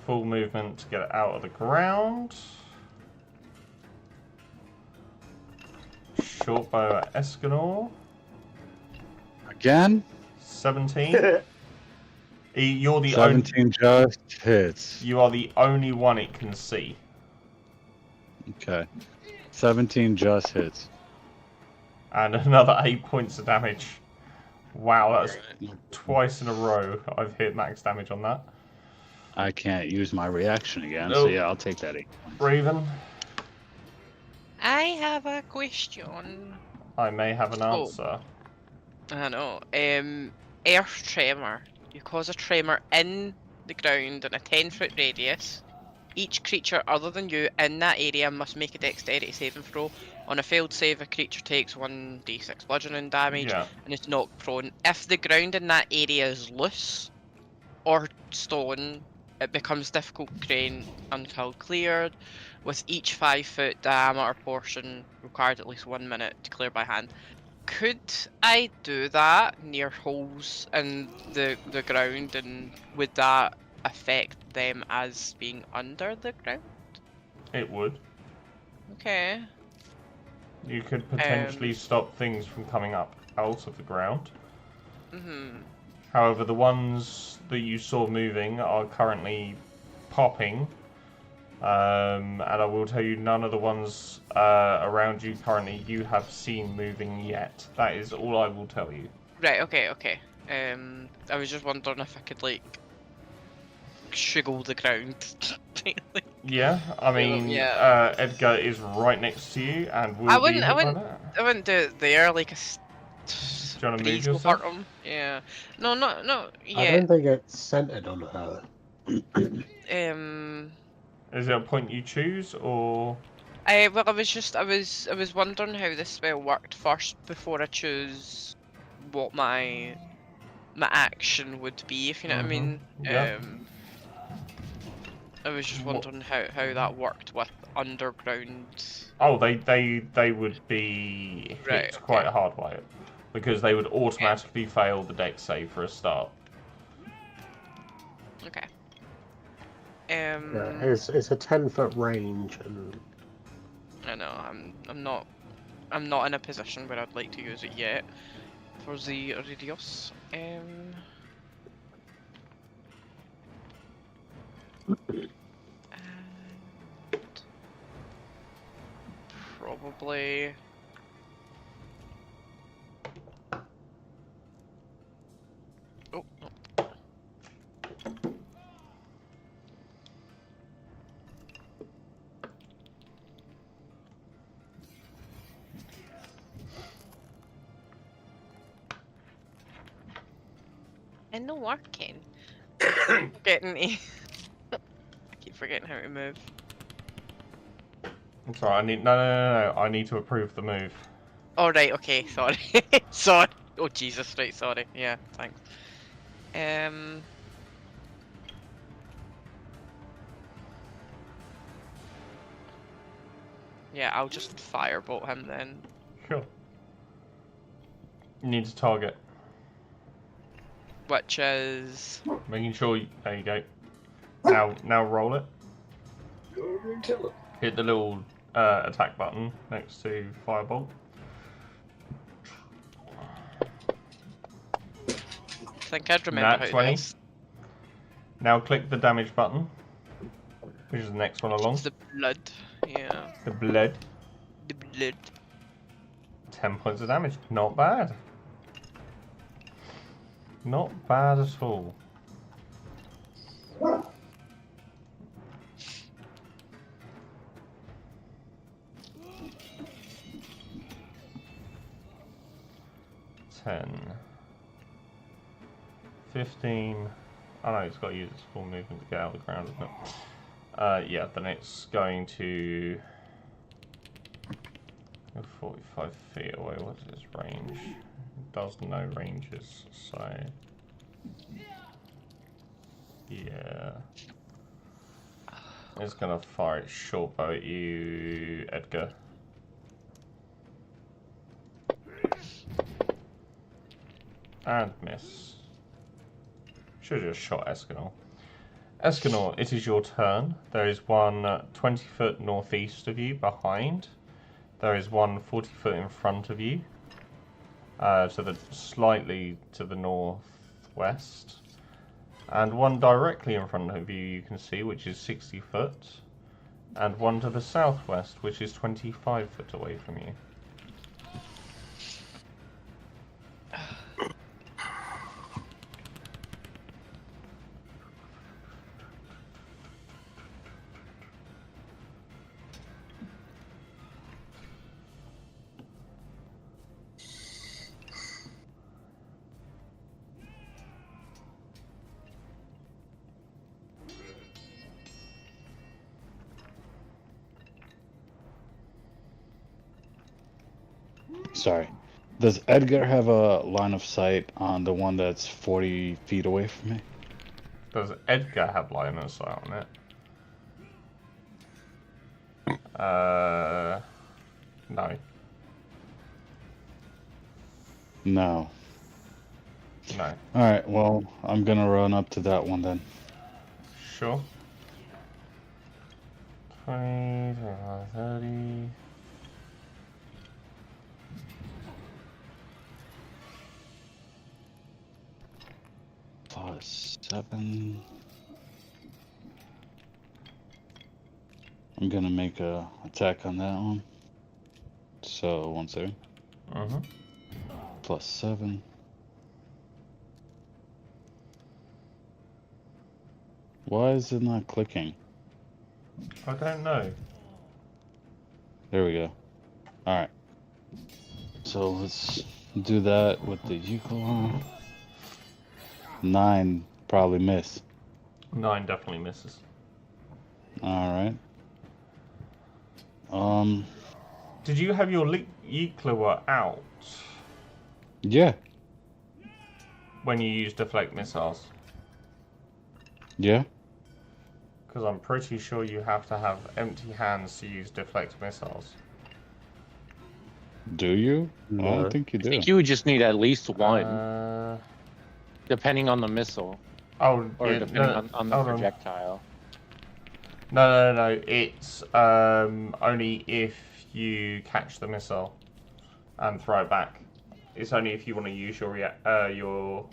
full movement to get it out of the ground. Short bow at Escanor. Again? 17. You're the 17 just hits. You are the only one it can see. Okay. 17 just hits. And another 8 points of damage. Wow, that's twice in a row I've hit max damage on that. I can't use my reaction again, so yeah, I'll take that 8. Raven, I have a question. I may have an answer. I know. Earth tremor. You cause a tremor in the ground in a 10-foot radius. Each creature other than you in that area must make a dexterity saving throw. On a failed save, a creature takes 1d6 bludgeoning damage and is knocked prone. If the ground in that area is loose or stone, it becomes difficult terrain until cleared, with each 5-foot diameter portion required at least 1 minute to clear by hand. Could I do that near holes in the ground, and would that affect them as being under the ground? It would. Okay. You could potentially stop things from coming up out of the ground. However, the ones that you saw moving are currently popping. And I will tell you, none of the ones around you currently you have seen moving yet. That is all I will tell you. Right, okay. I was just wondering if I could, like, shiggle the ground. Yeah, I mean, Edgar is right next to you and will be hit by that. I wouldn't do it there, like a Do you want to move breeze will yourself? hurt him. Yeah. No, yeah. I don't think it's centered on her. Is it a point you choose, or? I was wondering how this spell worked first before I choose what my action would be, if you know what I mean. Yeah. I was just wondering how that worked with underground. Oh, they would be hit quite hard by it, because they would automatically fail the dex save for a start. Okay. Yeah, it's a 10-foot range, and I know I'm not in a position where I'd like to use it yet for the Radius. Probably. Oh. button not working? Getting me. I keep forgetting how to move. It's alright, I need no. I need to approve the move. Oh right, okay, sorry. Sorry. Oh Jesus, right, sorry. Yeah, thanks. Yeah, I'll just firebolt him then. Sure. You need to target. Which is Making sure there you go. Now roll it. Go over and tell him. Hit the little attack button next to Firebolt. I think I'd remember Nat how to 20. do this. Now click the damage button, which is the next one along. It's the blood. Yeah. The blood. The blood. 10 points of damage. Not bad. Not bad at all. $10. 15. Oh no, it's got to use its full movement to get out of the ground, isn't it? Yeah, then it's going to go 45 feet away. What's its range? It does no ranges, so yeah. It's gonna fire its short bow at you, Edgar. And miss. Should have just shot Escanor. Escanor, it is your turn. There is one 20 foot northeast of you behind. There is one 40 foot in front of you. Slightly to the northwest. And one directly in front of you can see, which is 60 foot. And one to the southwest, which is 25 foot away from you. Sorry. Does Edgar have a line of sight on the one that's 40 feet away from me? Does Edgar have line of sight on it? No. No. No. Alright, well, I'm gonna run up to that one then. Sure. 20, 25, 30. +7. I'm gonna make a attack on that one. So 1 second. +7. Why is it not clicking? I don't know. There we go. Alright. So let's do that with the Yukon. 9 probably miss. 9 definitely misses. Alright. Did you have your Yukon out Yeah. when you used deflect missiles? Yeah. Because I'm pretty sure you have to have empty hands to use deflect missiles. Do you? I No. don't think you I do. think you would just need at least one, depending on the missile, Oh, or yeah, depending on the hold on. projectile. No. It's only if you catch the missile and throw it back. It's only if you want to use your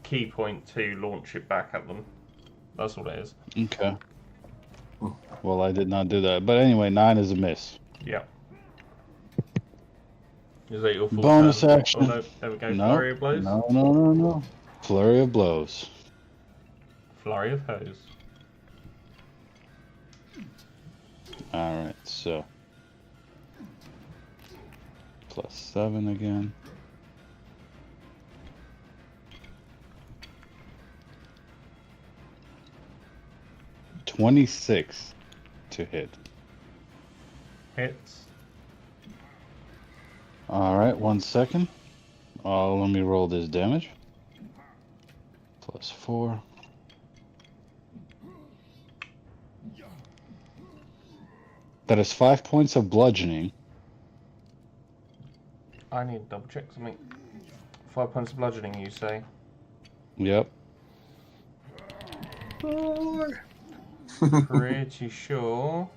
key point to launch it back at them. That's all it is. Okay. Well, I did not do that. But anyway, 9 is a miss. Yeah. Is that your full Bonus turn? action. Oh, no. There we go. No. Flurry of blows. No. Flurry of blows. Flurry of hose. Alright, so. +7 again. 26 to hit. Hits. Alright, 1 second. Let me roll this damage. Plus 4. That is 5 points of bludgeoning. I need to double check something. 5 points of bludgeoning, you say? Yep. 4. Pretty sure.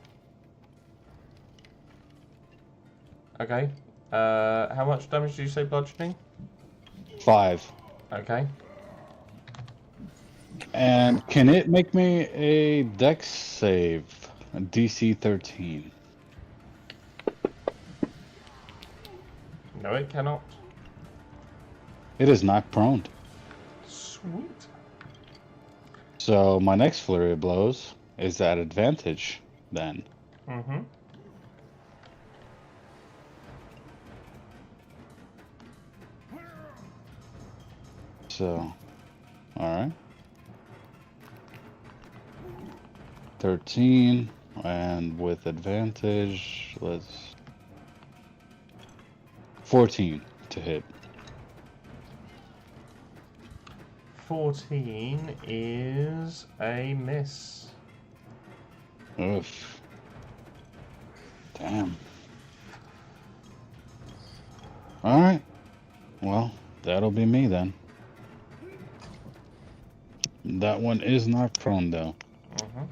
Okay. How much damage did you say bludgeoning? 5. Okay. And can it make me a dex save? A DC 13. No, it cannot. It is knocked prone. Sweet. So my next flurry of blows is at advantage then. Mm-hmm. So, alright. 13, and with advantage, let's... 14 to hit. 14 is a miss. Oof. Damn. Alright. Well, that'll be me then. That one is not prone though. Mm-hmm.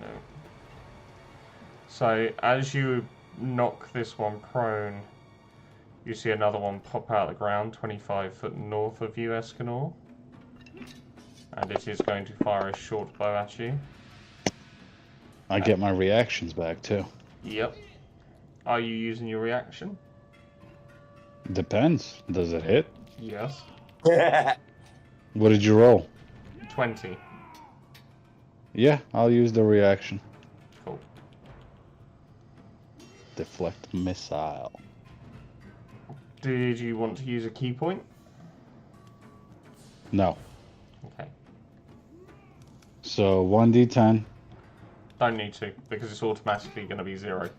No. So as you knock this one prone, you see another one pop out of the ground 25 foot north of you, Escanor. And it is going to fire a short bow at you. I get my reactions back too. Yep. Are you using your reaction? Depends. Does it hit? Yes. What did you roll? 20. Yeah, I'll use the reaction. Cool. Deflect missile. Did you want to use a key point? No. Okay. So 1d10. Don't need to, because it's automatically going to be 0.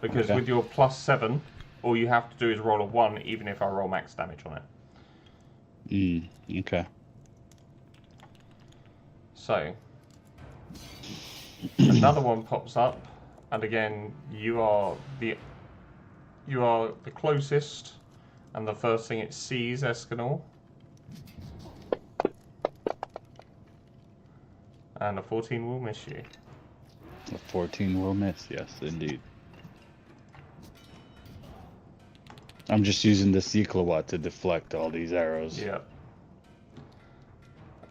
Because Okay. with your +7, all you have to do is roll a 1, even if I roll max damage on it. Okay. So, another one pops up, and again, you are the closest, and the first thing it sees, Escanor. And a 14 will miss you. A 14 will miss, yes, indeed. I'm just using the Cyclowat to deflect all these arrows. Yeah.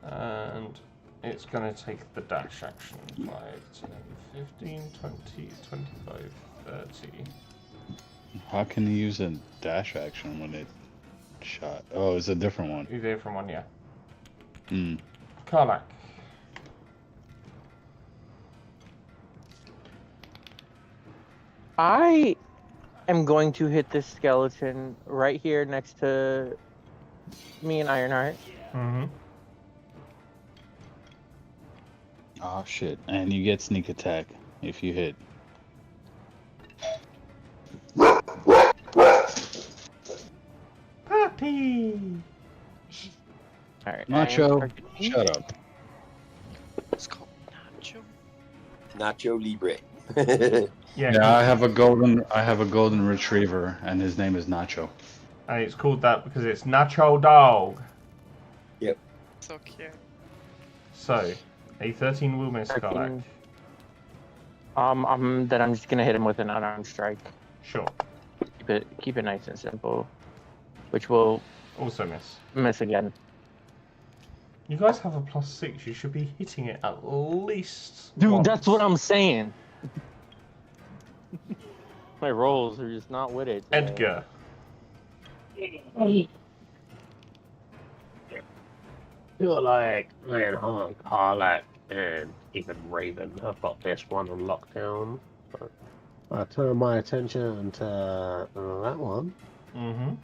And it's going to take the dash action. 5, 10, 15, 20, 25, 30. How can you use a dash action when it shot? Oh, it's a different one. You there from one, yeah. Karlak. I am going to hit this skeleton right here next to me and Ironheart. Mm-hmm. Oh shit. And you get sneak attack if you hit. Puppy! Alright. Nacho, shut up. It's called Nacho. Nacho Libre. Yeah, I have a golden retriever and his name is Nacho. and it's called that because it's Nacho Dog. So cute. So, a 13 will miss, 13. Karlak. Then I'm just gonna hit him with an unarmed strike. Sure. Keep it nice and simple. Which will Also miss. miss again. You guys have a +6. You should be hitting it at least Dude, once. that's what I'm saying. My rolls are just not with it. Edgar. Feel like Lionheart, Karlak, and even Raven have got this one on lockdown. But I turn my attention to that one. Mm-hmm.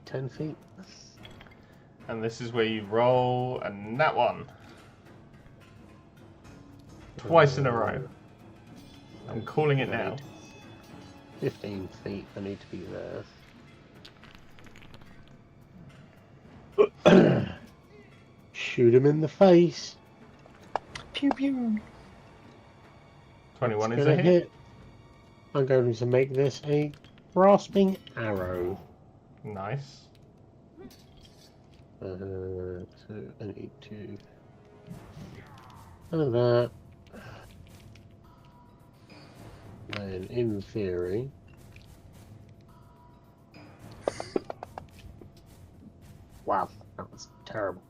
10 feet. And this is where you roll a nat one. Twice in a row. I'm calling it now. 15 feet. I need to be there. Shoot him in the face. Pew pew. 21 It's is a gonna hit. I'm going to make this a grasping arrow. Nice. So I need to. And that. And in theory. Wow, that was terrible.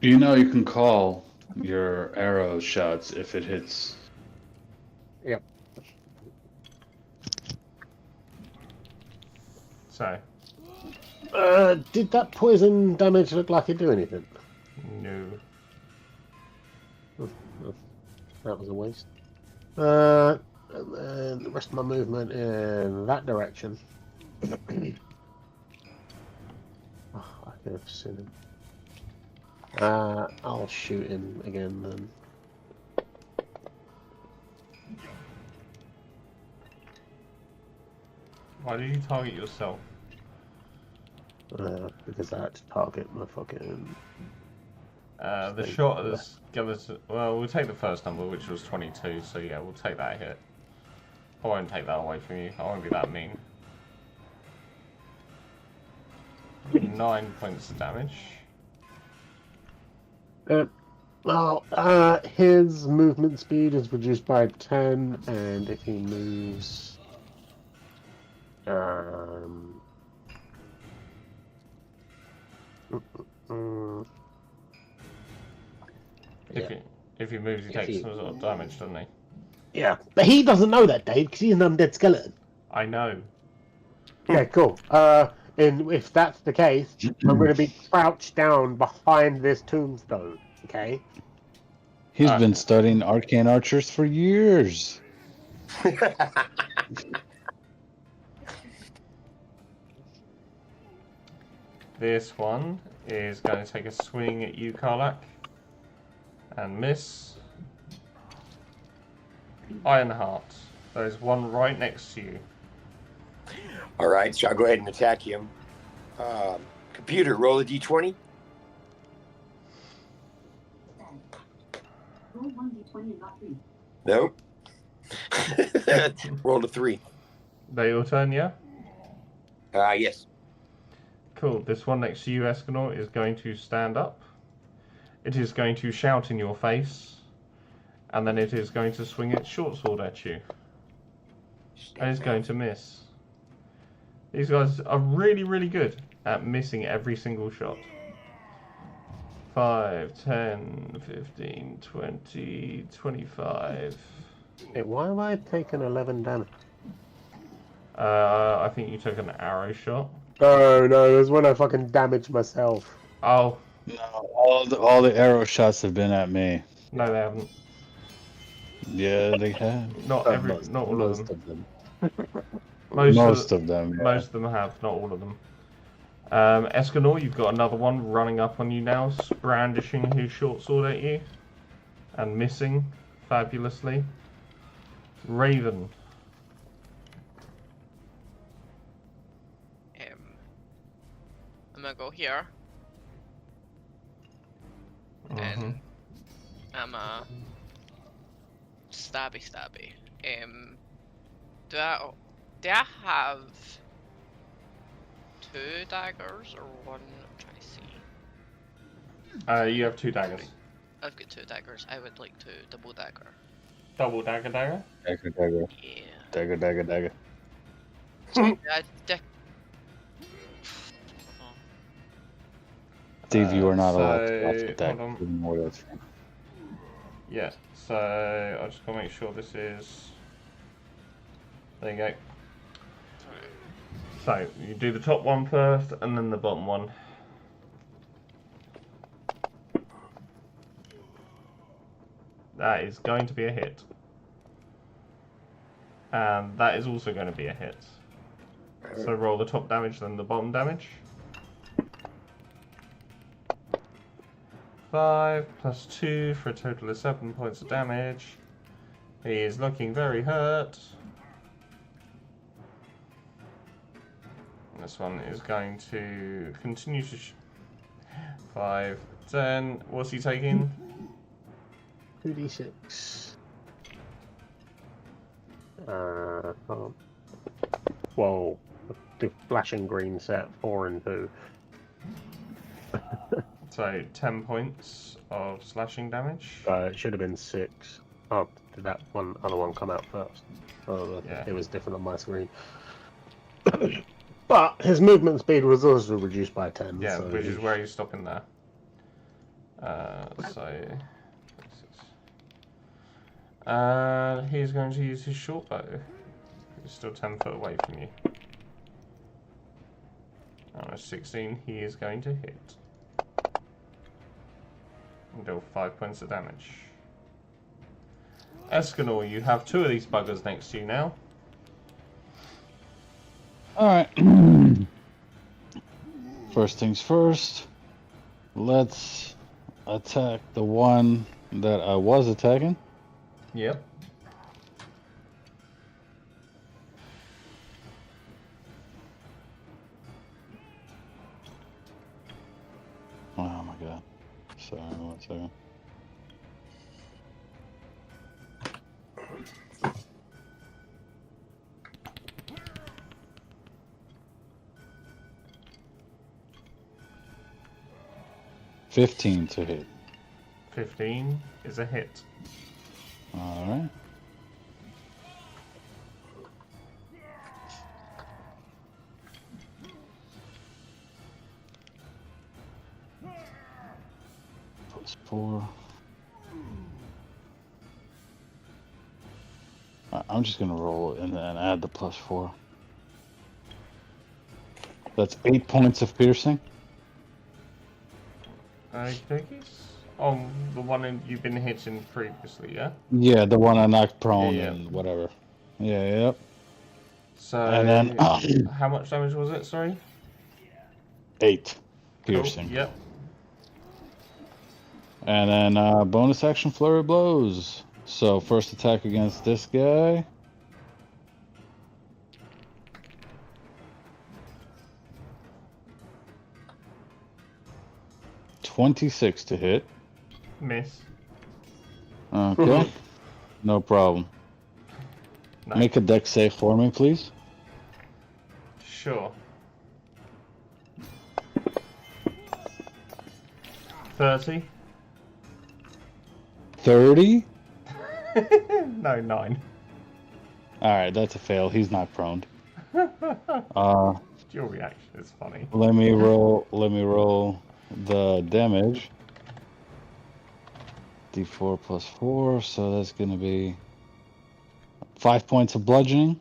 You know you can call your arrow shots if it hits. Yep. So, Did that poison damage look like it do anything? no. That was a waste. And then the rest of my movement in that direction. Oh, I could have seen him. I'll shoot him again then. Why did you target yourself? Because I had to target my fucking. The shot is well, we'll take the first number, which was 22, so yeah, we'll take that hit. I won't take that away from you. I won't be that mean. 9 points of damage. Well, his movement speed is reduced by 10, and if he moves, If he moves, he takes some sort of damage, doesn't he? Yeah, but he doesn't know that, Dave, because he's an undead skeleton. I know. Okay, cool. And if that's the case, I'm going to be crouched down behind this tombstone. Okay. He's been studying arcane archers for years. This one is going to take a swing at you, Karlak, and miss. Ironheart. There's one right next to you. All right, so I'll go ahead and attack him. Computer, roll a d20. Roll 1d20 and not 3. Nope. Roll a 3. They your turn, yeah? Yes. Cool. This one next to you, Escanor, is going to stand up. It is going to shout in your face. And then it is going to swing its short sword at you. And it's going to miss. These guys are really, really good at missing every single shot. 5, 10, 15, 20, 25. Hey, why have I taken 11 damage? I think you took an arrow shot. No, it was when I fucking damaged myself. Oh. No, all the arrow shots have been at me. No, they haven't. Yeah, they have. Not all of them. Most of them. Yeah. Most of them have, not all of them. Escanor, you've got another one running up on you now, brandishing his short sword at you. And missing fabulously. Raven. I'm gonna go here. And I'm a stabby. Do I have 2 daggers or 1? I'm trying to see. You have 2 daggers. I've got 2 daggers. I would like to double dagger. Double dagger? Dagger. Yeah. Dagger. Steve, you are not allowed to watch the dagger. Yeah, so I just gotta make sure this is. There you go. So you do the top one first, and then the bottom one. That is going to be a hit. And that is also going to be a hit. So roll the top damage, then the bottom damage. 5 plus 2 for a total of 7 points of damage. He is looking very hurt. This one is going to continue to 5, 10. What's he taking? 2d6. Whoa. The flashing green set 4 and 2. So 10 points of slashing damage. It should have been 6. Oh, did that other one come out first? Oh, Yeah. It was different on my screen. But his movement speed was also reduced by 10. Yeah, so which is where he's stopping there. He's going to use his short bow. He's still 10 foot away from you. On a 16, he is going to hit. And deal 5 points of damage. Escanor, you have 2 of these buggers next to you now. Alright. First things first. Let's attack the one that I was attacking. Yep. Oh my god. Sorry, 1 second. $15 to hit. 15 is a hit. Alright. +4. I'm just gonna roll it and then add the +4. That's 8 points of piercing. Cookies? On the one you've been hitting previously, yeah? Yeah, the one I knocked prone Yeah. and whatever. Yeah, yep. So, And then how much damage was it, sorry? 8 Cool, piercing. Yep. And then bonus action flurry blows. So first attack against this guy. $26 to hit. Miss. Okay. No problem. No. Make a dex save for me, please. Sure. 30? 30? No, 9. Alright, that's a fail. He's not prone. Your reaction is funny. Let me roll the damage. D4 plus 4, so that's gonna be 5 points of bludgeoning.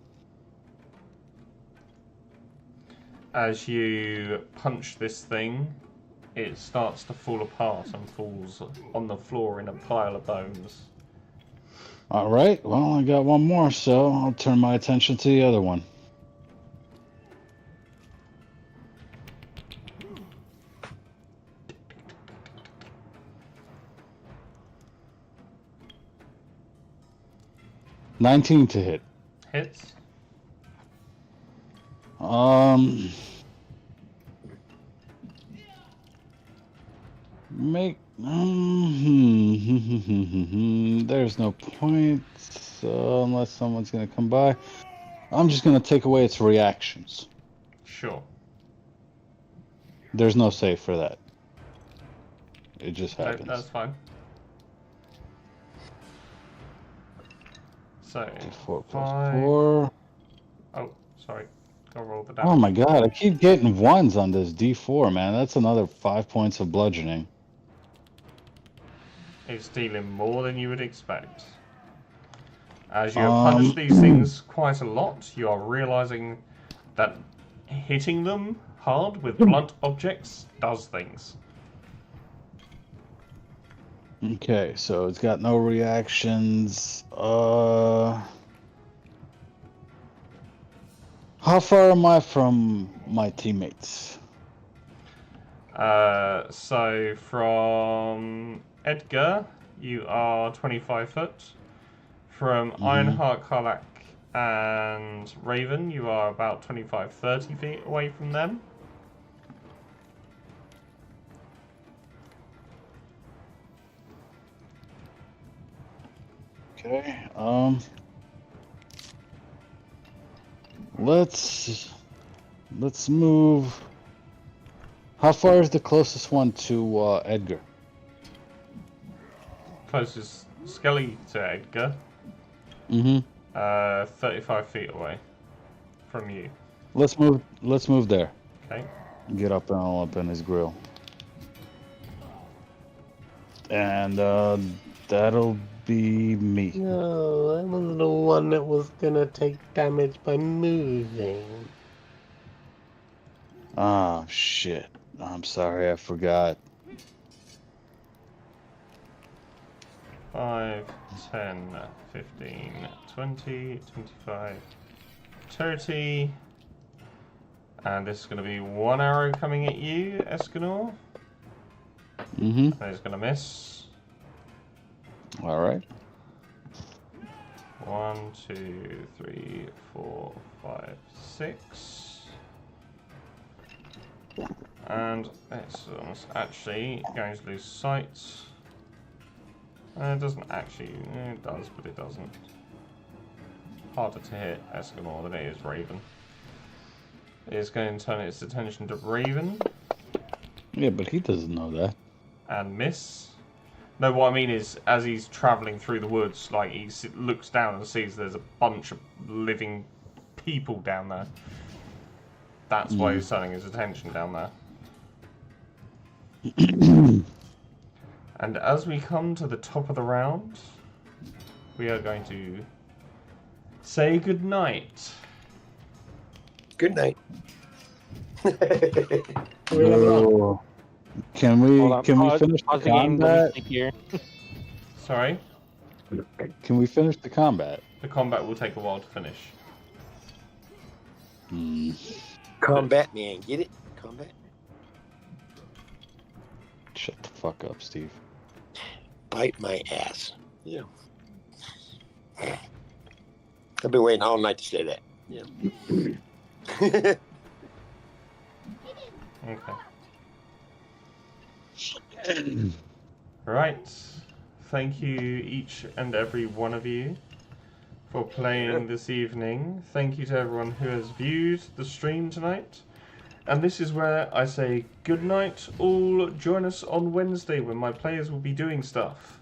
As you punch this thing, it starts to fall apart and falls on the floor in a pile of bones. Alright, well, I got one more, so I'll turn my attention to the other one. $19 to hit. Hits? Make there's no point, so unless someone's gonna come by, I'm just gonna take away its reactions. Sure. There's no save for that. It just No, happens. that's fine. So, D4 plus 5. 4. Oh, sorry. I'll roll the damage. Oh my god, I keep getting ones on this D4, man. That's another 5 points of bludgeoning. It's dealing more than you would expect. As you have punished these things quite a lot, you are realizing that hitting them hard with blunt objects does things. Okay, so it's got no reactions. How far am I from my teammates? So from Edgar, you are 25 foot. From Ironheart, Karlak, and Raven, you are about 25, 30 feet away from them. Okay. Let's move. How far is the closest one to Edgar? Closest Skelly to Edgar, 35 feet away from you. Let's move there. Okay. Get up and all up in his grill. And that'll be me. No, I was the one that was gonna take damage by moving. Ah, shit. I'm sorry, I forgot. 5, 10, 15, 20, 25, 30. And this is going to be one arrow coming at you, Escanor. And it's going to miss. All right. 1, 2, 3, 4, 5, 6. And it's actually going to lose sight. It doesn't actually. It does, but it doesn't. Harder to hit Escanor than it is Raven. It's going to turn its attention to Raven. Yeah, but he doesn't know that. And miss. No, what I mean is, as he's travelling through the woods, like he looks down and sees there's a bunch of living people down there. That's why he's turning his attention down there. And as we come to the top of the round, we are going to say good night. Good night. Oh. Can we finish the pause the game, combat? here. Sorry? Can we finish the combat? The combat will take a while to finish. Combat man, get it? Combat. Shut the fuck up, Steve. Bite my ass. Yeah. I've been waiting all night to say that. Yeah. Okay. Right. Thank you, each and every one of you, for playing this evening. Thank you to everyone who has viewed the stream tonight. And this is where I say good night. All join us on Wednesday when my players will be doing stuff.